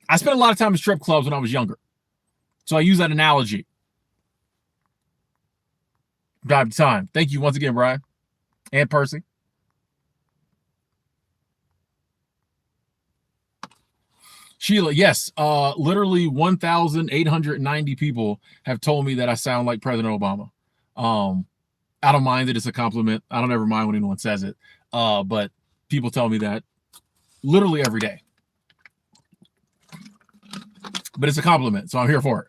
Speaker 1: I spent a lot of time in strip clubs when I was younger. So I use that analogy. Time. Thank you once again, Brian and Percy. Sheila, yes, literally 1,890 people have told me that I sound like President Obama. I don't mind that it's a compliment. I don't ever mind when anyone says it. But people tell me that literally every day. But it's a compliment, so I'm here for it.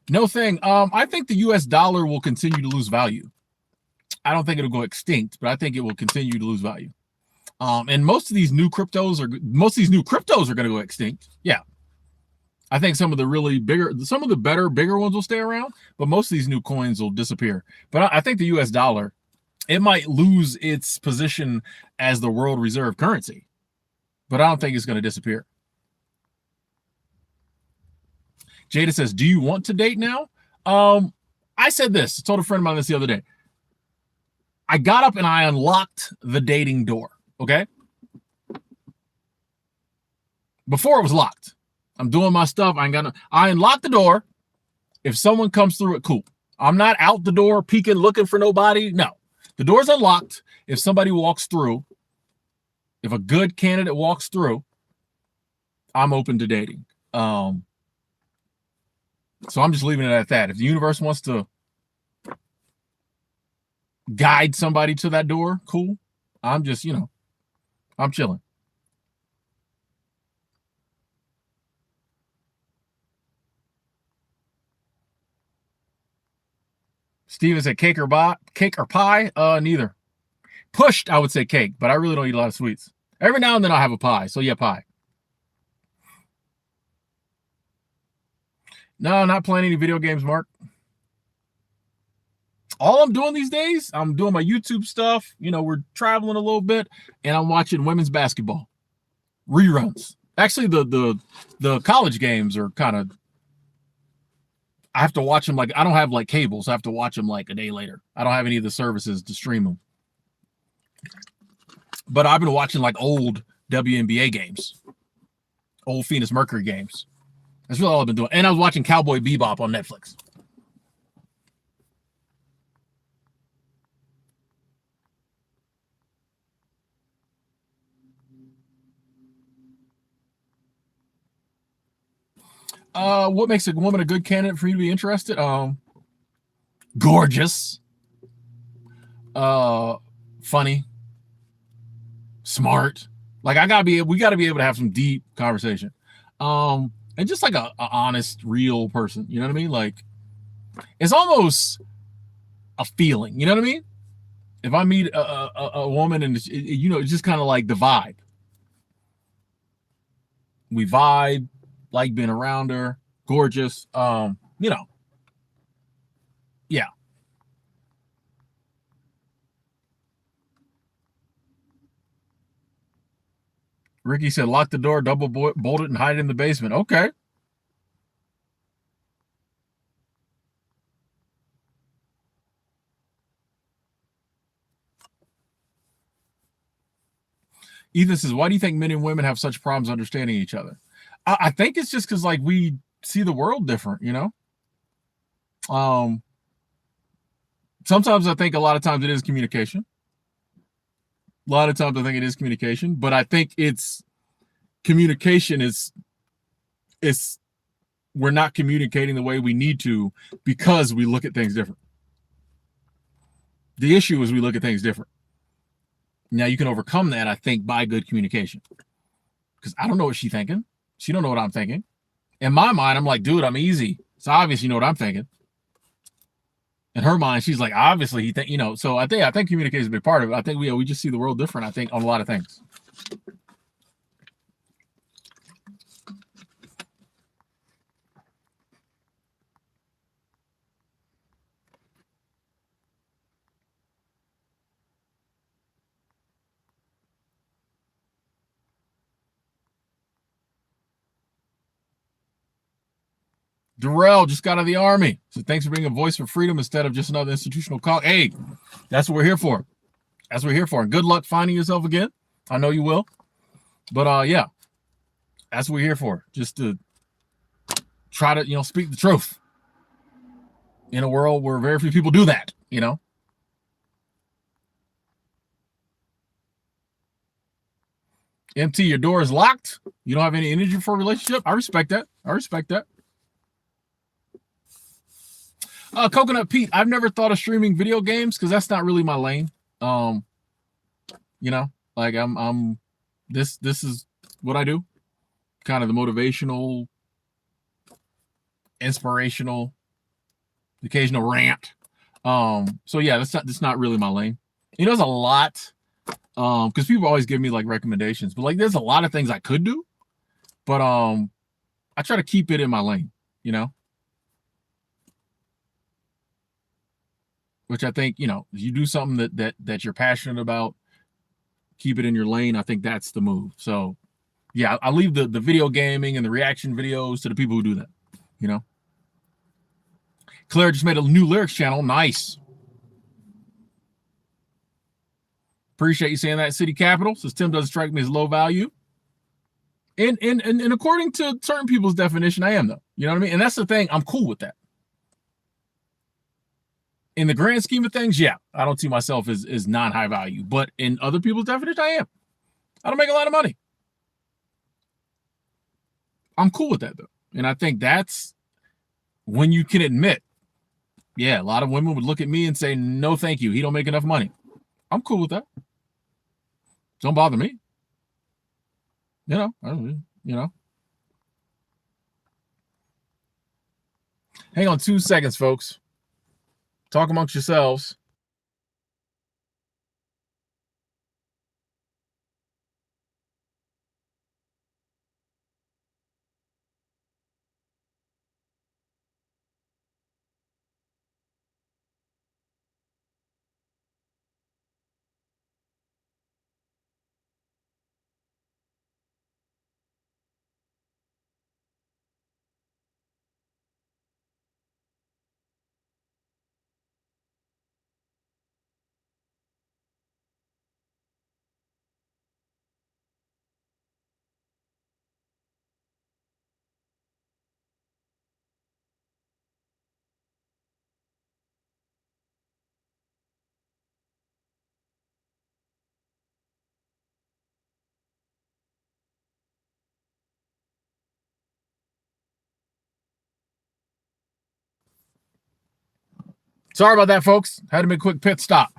Speaker 1: No thing. I think the US dollar will continue to lose value. I don't think it'll go extinct, but I think it will continue to lose value. And most of these new cryptos are going to go extinct. Yeah. I think some of the bigger ones will stay around, but most of these new coins will disappear. But I think the US dollar, it might lose its position as the world reserve currency, but I don't think it's going to disappear. Jada says, do you want to date now? I said this, I told a friend of mine this the other day. I got up and I unlocked the dating door. Okay. Before it was locked. I'm doing my stuff. I unlocked the door. If someone comes through it, cool. I'm not out the door peeking, looking for nobody. No, the door's unlocked. If somebody walks through, if a good candidate walks through, I'm open to dating. So I'm just leaving it at that. If the universe wants to guide somebody to that door, cool. I'm just, I'm chilling. Steven said cake or pie? Neither. Pushed, I would say cake, but I really don't eat a lot of sweets. Every now and then I'll have a pie. So yeah, pie. No, not playing any video games, Mark. All I'm doing these days, I'm doing my YouTube stuff. We're traveling a little bit, and I'm watching women's basketball reruns. Actually, the college games are kind of, I have to watch them I don't have cable, so I have to watch them a day later. I don't have any of the services to stream them. But I've been watching old WNBA games, old Phoenix Mercury games. That's really all I've been doing. And I was watching Cowboy Bebop on Netflix. What makes a woman a good candidate for you to be interested? Gorgeous, funny, smart. Like we gotta be able to have some deep conversation. And just like a honest, real person. You know what I mean? Like it's almost a feeling. You know what I mean? If I meet a woman and it's just kind of like the vibe. We vibe, like being around her, gorgeous. Yeah. Ricky said, lock the door, double bolt it, and hide it in the basement. Okay. Ethan says, why do you think men and women have such problems understanding each other? I think it's just because like we see the world different, you know? Sometimes I think a lot of times it is communication. A lot of times I think it is communication, but I think it's communication is we're not communicating the way we need to because we look at things different. The issue is we look at things different. Now you can overcome that, I think, by good communication. Because I don't know what she's thinking. She don't know what I'm thinking. In my mind, I'm like, dude, I'm easy. It's obvious you know what I'm thinking. In her mind, she's like, obviously he think, so I think communication is a big part of it. I think we just see the world different, I think, on a lot of things. Darrell just got out of the Army. So thanks for being a voice for freedom instead of just another institutional call. Hey, that's what we're here for. That's what we're here for. And good luck finding yourself again. I know you will. But yeah, that's what we're here for. Just to try to, speak the truth in a world where very few people do that, MT, your door is locked. You don't have any energy for a relationship. I respect that. Coconut Pete, I've never thought of streaming video games because that's not really my lane. Like I'm this is what I do. Kind of the motivational, inspirational, occasional rant. So yeah, that's not really my lane. There's a lot. Because people always give me like recommendations, but like there's a lot of things I could do, but I try to keep it in my lane, which I think, you do something that you're passionate about, keep it in your lane. I think that's the move. So yeah, I leave the video gaming and the reaction videos to the people who do that, Claire just made a new lyrics channel. Nice. Appreciate you saying that. City Capital says Tim doesn't strike me as low value. And according to certain people's definition, I am though. You know what I mean? And that's the thing. I'm cool with that. In the grand scheme of things, yeah, I don't see myself as non-high value. But in other people's definition, I am. I don't make a lot of money. I'm cool with that though. And I think that's when you can admit, yeah, a lot of women would look at me and say, no, thank you. He don't make enough money. I'm cool with that. Don't bother me. Hang on 2 seconds, folks. Talk amongst yourselves. Sorry about that, folks. Had to make a quick pit stop.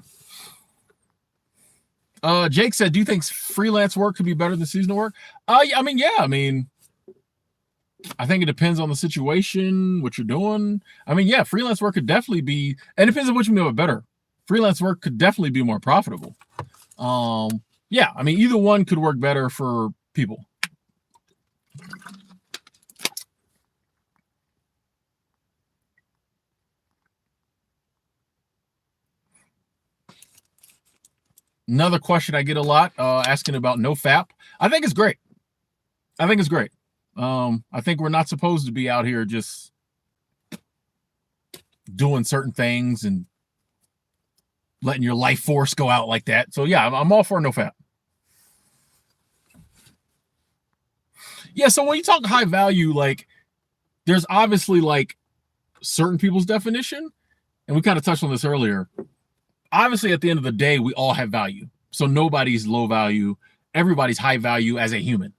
Speaker 1: Jake said, do you think freelance work could be better than seasonal work? Yeah, I mean, I think it depends on the situation, what you're doing. I mean, yeah, freelance work could definitely be, and it depends on what you mean by better. Freelance work could definitely be more profitable. Yeah, I mean, either one could work better for people. Another question I get a lot, asking about Nofap. I think it's great. I think it's great. I think we're not supposed to be out here just doing certain things and letting your life force go out like that. So yeah, I'm all for Nofap. Yeah, so when you talk high value, like there's obviously like certain people's definition, and we kind of touched on this earlier. Obviously, at the end of the day, we all have value. So nobody's low value. Everybody's high value as a human.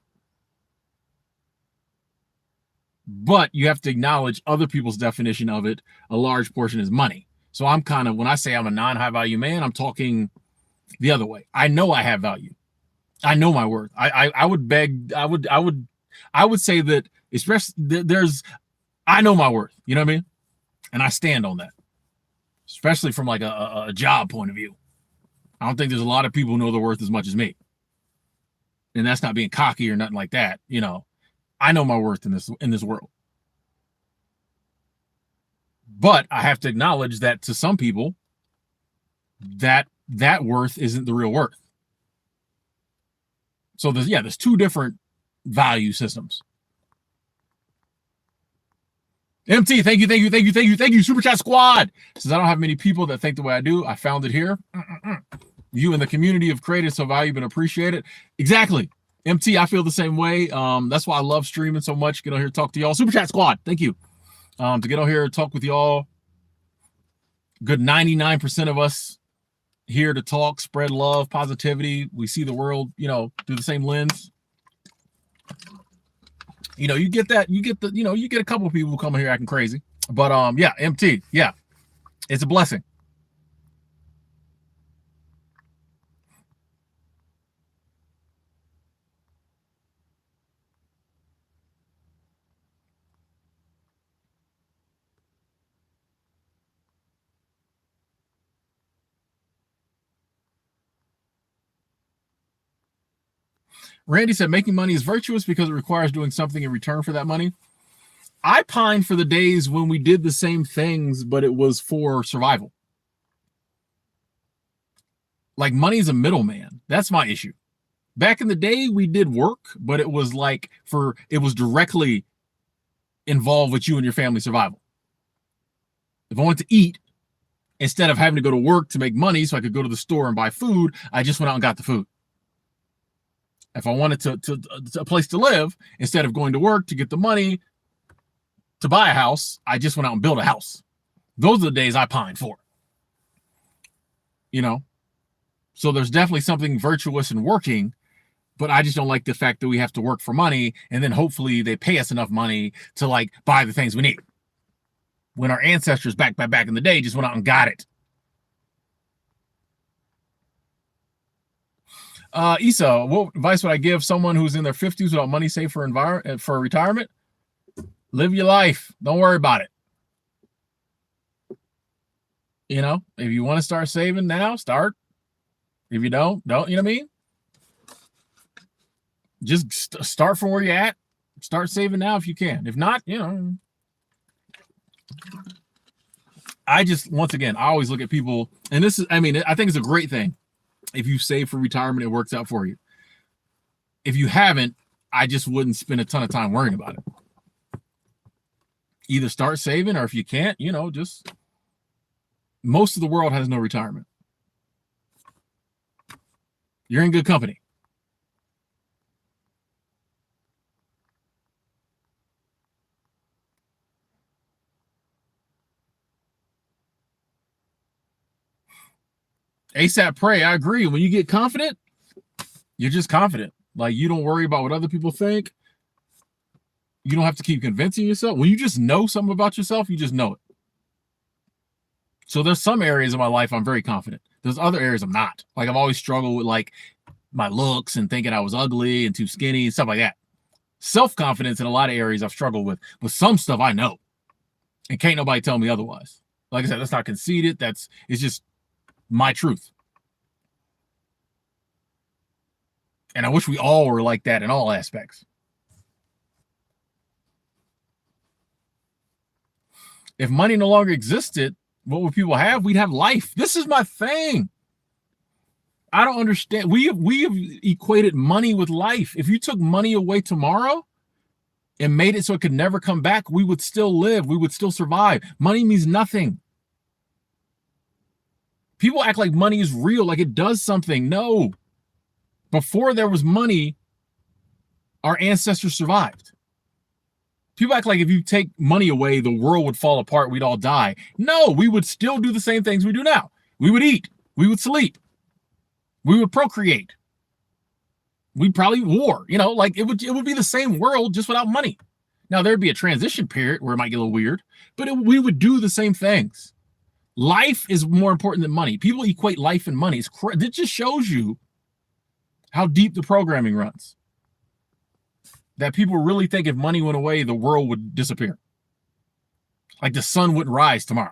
Speaker 1: But you have to acknowledge other people's definition of it. A large portion is money. So I'm kind of, when I say I'm a non-high value man, I'm talking the other way. I know I have value. I know my worth. I would say that, especially I know my worth. You know what I mean? And I stand on that, especially from like a job point of view. I don't think there's a lot of people who know their worth as much as me. And that's not being cocky or nothing like that. You know, I know my worth in this world. But I have to acknowledge that to some people, that worth isn't the real worth. So there's two different value systems. MT, thank you. Super Chat Squad says, I don't have many people that think the way I do. I found it here. You and the community have created so valuable and appreciate it. Exactly. MT, I feel the same way. That's why I love streaming so much. Get on here and talk to y'all. Super Chat Squad, thank you. To get on here and talk with y'all. Good 99% of us here to talk, spread love, positivity. We see the world, through the same lens. You get that, you get a couple of people who come here acting crazy. But yeah, MT, yeah, it's a blessing. Randy said, making money is virtuous because it requires doing something in return for that money. I pine for the days when we did the same things, but it was for survival. Like, money is a middleman. That's my issue. Back in the day, we did work, but it was like it was directly involved with you and your family survival. If I wanted to eat, instead of having to go to work to make money so I could go to the store and buy food, I just went out and got the food. If I wanted to a place to live, instead of going to work to get the money to buy a house, I just went out and built a house. Those are the days I pine for. So there's definitely something virtuous in working, but I just don't like the fact that we have to work for money and then hopefully they pay us enough money to like buy the things we need. When our ancestors back in the day just went out and got it. Issa, what advice would I give someone who's in their 50s without money saved for retirement? Live your life. Don't worry about it. If you want to start saving now, start. If you don't, you know what I mean? Just start from where you're at. Start saving now if you can. If not, I just, once again, I always look at people, and this is, I think it's a great thing. If you save for retirement, it works out for you. If you haven't, I just wouldn't spend a ton of time worrying about it. Either start saving, or if you can't, just, most of the world has no retirement. You're in good company. ASAP pray. I agree. When you get confident, you're just confident. Like, you don't worry about what other people think. You don't have to keep convincing yourself. When you just know something about yourself, you just know it. So there's some areas of my life I'm very confident. There's other areas I'm not. Like I've always struggled with like my looks and thinking I was ugly and too skinny and stuff like that. Self-confidence in a lot of areas I've struggled with, but some stuff I know. And can't nobody tell me otherwise. Like I said, that's not conceited. It's just my truth. And I wish we all were like that in all aspects. If money no longer existed, what would people have? We'd have life. This is my thing. I don't understand. We have equated money with life. If you took money away tomorrow and made it so it could never come back, we would still live. We would still survive. Money means nothing. People act like money is real, like it does something. No. Before there was money, our ancestors survived. People act like if you take money away, the world would fall apart, we'd all die. No, we would still do the same things we do now. We would eat. We would sleep. We would procreate. We'd probably war. You know, like it would be the same world just without money. Now, there'd be a transition period where it might get a little weird, but we would do the same things. Life is more important than money. People equate life and money. It just shows you how deep the programming runs. That people really think if money went away, the world would disappear. Like the sun wouldn't rise tomorrow.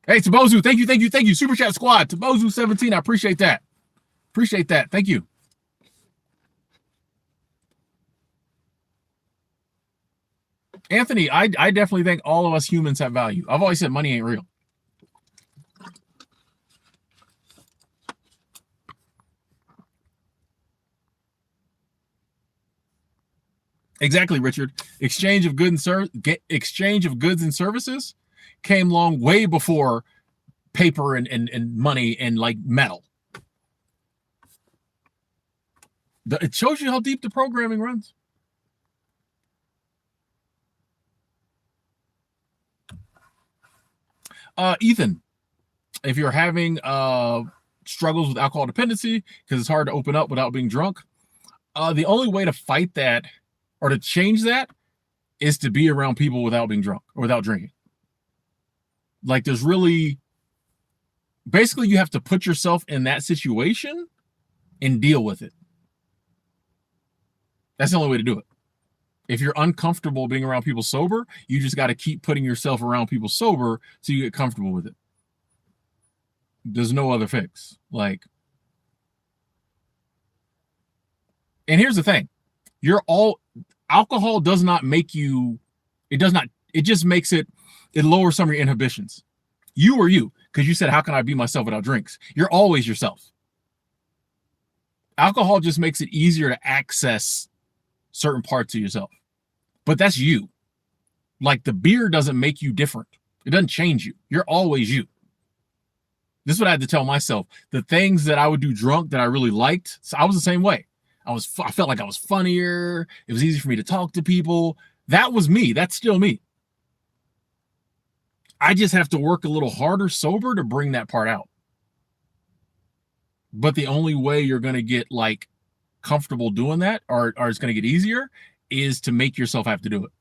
Speaker 1: Hey, Tabozu, thank you. Super Chat Squad, Tabozu17, I appreciate that. Thank you. Anthony, I definitely think all of us humans have value. I've always said money ain't real. Exactly, Richard. Exchange of goods and services came long way before paper and money and like metal. It shows you how deep the programming runs. Ethan, if you're having struggles with alcohol dependency because it's hard to open up without being drunk, the only way to fight that or to change that is to be around people without being drunk or without drinking. Like there's really, basically you have to put yourself in that situation and deal with it. That's the only way to do it. If you're uncomfortable being around people sober, you just got to keep putting yourself around people sober so you get comfortable with it. There's no other fix. Like, and here's the thing. Alcohol does not make you, it just makes it lowers some of your inhibitions. You are you, because you said, how can I be myself without drinks? You're always yourself. Alcohol just makes it easier to access certain parts of yourself. But that's you. Like the beer doesn't make you different. It doesn't change you. You're always you. This is what I had to tell myself. The things that I would do drunk that I really liked, so I was the same way. I felt like I was funnier. It was easy for me to talk to people. That was me. That's still me. I just have to work a little harder sober to bring that part out. But the only way you're going to get like comfortable doing that, or it's going to get easier, is to make yourself have to do it.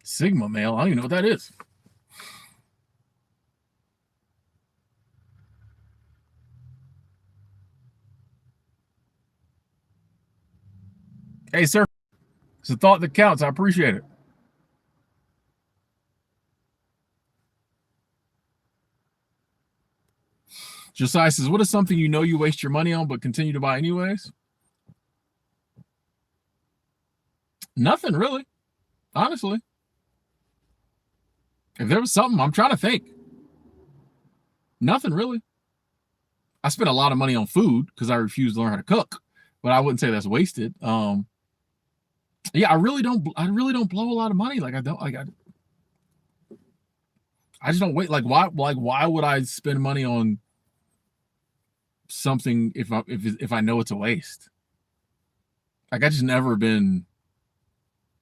Speaker 1: Sigma male, I don't even know what that is. Hey, sir. It's a thought that counts. I appreciate it. Josiah says, what is something you know you waste your money on but continue to buy anyways? Nothing really, honestly. If there was something, I'm trying to think. Nothing really. I spent a lot of money on food because I refuse to learn how to cook, but I wouldn't say that's wasted. Yeah, I really don't blow a lot of money. Like I just don't wait. Like why would I spend money on something if I know it's a waste? Like I just never been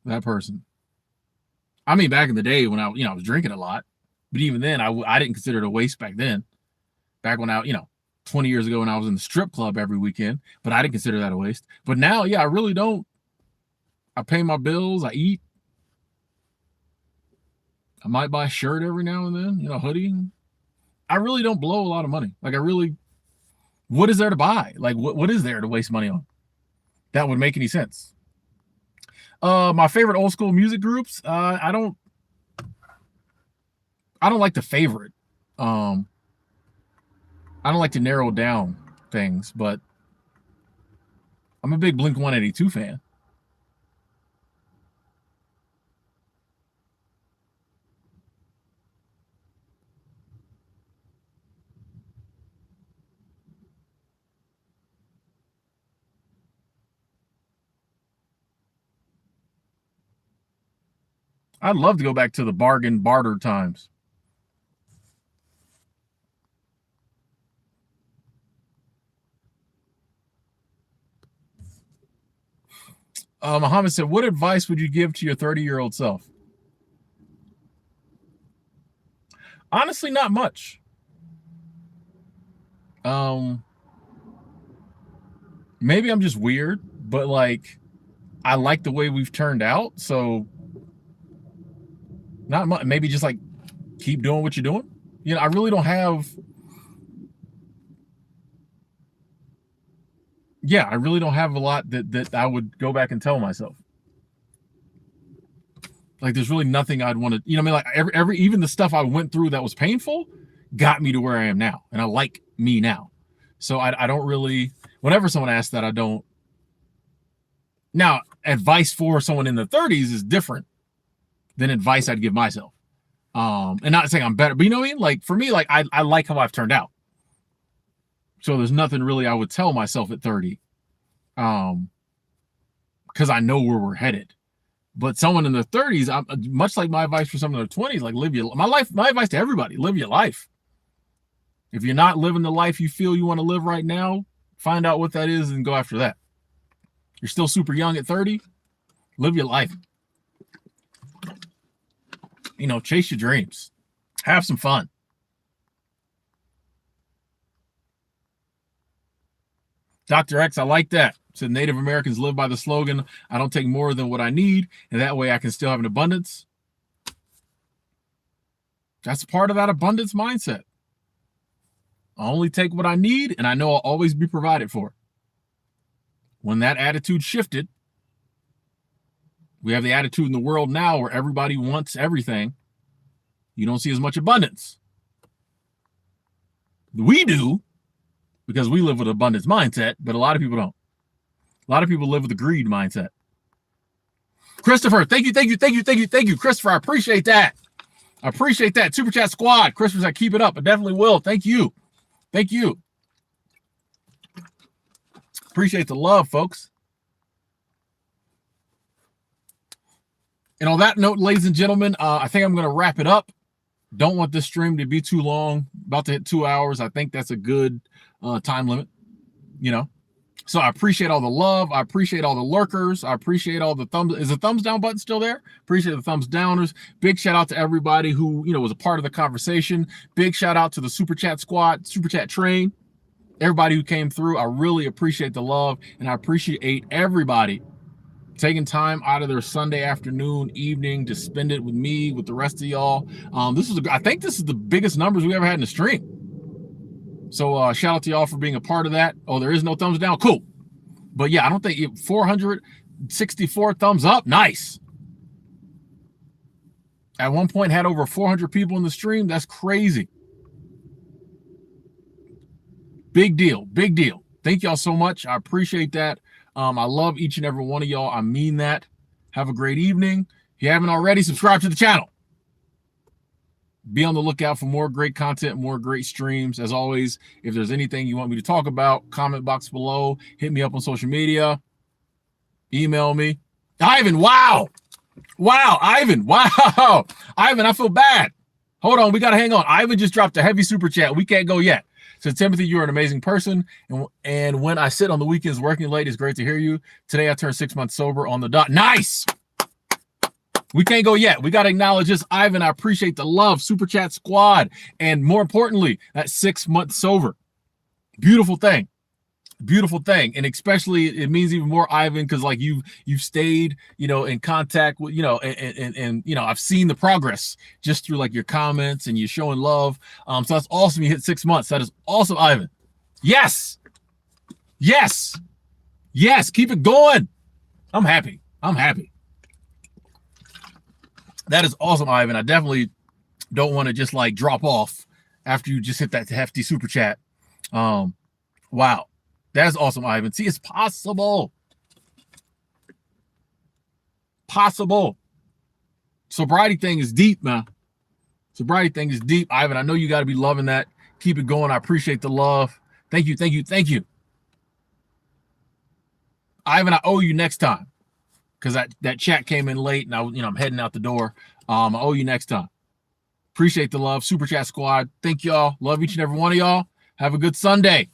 Speaker 1: that person. I mean, back in the day when I was drinking a lot, But even then, I didn't consider it a waste back then. Back when 20 years ago when I was in the strip club every weekend, but I didn't consider that a waste. But now, yeah, I really don't. I pay my bills, I eat. I might buy a shirt every now and then, hoodie. I really don't blow a lot of money. Like what is there to buy? Like what is there to waste money on? That would make any sense. My favorite old school music groups, I don't like to favorite. I don't like to narrow down things, but I'm a big Blink-182 fan. I'd love to go back to the bargain barter times. Muhammad said, what advice would you give to your 30-year-old self? Honestly, not much. Maybe I'm just weird, but I like the way we've turned out. So not much. Maybe just keep doing what you're doing. I really don't have. Yeah, I really don't have a lot that I would go back and tell myself. There's really nothing I'd want to, every even the stuff I went through that was painful got me to where I am now. And I like me now. So I don't really, whenever someone asks that, I don't. Now, advice for someone in the 30s is different than advice I'd give myself. And not saying I'm better, but you know what I mean? For me, I like how I've turned out. So there's nothing really I would tell myself at 30. Because I know where we're headed. But someone in their 30s, much like my advice for someone in their 20s, live your life. My advice to everybody, live your life. If you're not living the life you feel you want to live right now, find out what that is and go after that. You're still super young at 30, live your life. Chase your dreams. Have some fun. Dr. X, I like that. Said Native Americans live by the slogan, I don't take more than what I need, and that way I can still have an abundance. That's part of that abundance mindset. I only take what I need, and I know I'll always be provided for. When that attitude shifted, we have the attitude in the world now where everybody wants everything. You don't see as much abundance. We do, because we live with an abundance mindset, but a lot of people don't. A lot of people live with a greed mindset. Christopher, thank you. Christopher, I appreciate that. Super Chat Squad. Christopher said, keep it up. I definitely will. Thank you. Appreciate the love, folks. And on that note, ladies and gentlemen, I think I'm going to wrap it up. Don't want this stream to be too long. About to hit 2 hours. I think that's a good time limit. So I appreciate all the love. I appreciate all the lurkers. I appreciate all the thumbs. Is the thumbs down button still there? Appreciate the thumbs downers. Big shout out to everybody who, was a part of the conversation. Big shout out to the Super Chat Squad, Super Chat Train. Everybody who came through. I really appreciate the love, and I appreciate everybody taking time out of their Sunday afternoon, evening to spend it with me, with the rest of y'all. I think this is the biggest numbers we ever had in the stream. So shout out to y'all for being a part of that. Oh, there is no thumbs down. Cool. But yeah, I don't think 464 thumbs up. Nice. At one point had over 400 people in the stream. That's crazy. Big deal. Thank y'all so much. I appreciate that. I love each and every one of y'all. I mean that. Have a great evening. If you haven't already, subscribe to the channel. Be on the lookout for more great content, more great streams. As always, if there's anything you want me to talk about, comment box below. Hit me up on social media. Email me. Ivan, wow. Ivan, I feel bad. Hold on, we got to hang on. Ivan just dropped a heavy super chat. We can't go yet. So, Timothy, you're an amazing person. And when I sit on the weekends working late, it's great to hear you. Today, I turned 6 months sober on the dot. Nice. We can't go yet. We got to acknowledge this. Ivan, I appreciate the love. Super Chat Squad. And more importantly, that 6 months sober. Beautiful thing. Beautiful thing. And especially it means even more, Ivan, because like you've stayed, in contact with, and I've seen the progress just through like your comments and you showing love. So that's awesome. You hit 6 months. That is awesome, Ivan. Yes. Yes. Yes. Keep it going. I'm happy. That is awesome, Ivan. I definitely don't want to just like drop off after you just hit that hefty super chat. Wow. That's awesome, Ivan. See, it's possible. Possible. Sobriety thing is deep, man. Sobriety thing is deep. Ivan, I know you got to be loving that. Keep it going. I appreciate the love. Thank you. Ivan, I owe you next time. Because that chat came in late and I'm heading out the door. I owe you next time. Appreciate the love. Super Chat Squad. Thank y'all. Love each and every one of y'all. Have a good Sunday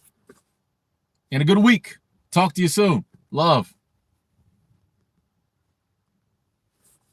Speaker 1: and a good week. Talk to you soon. Love.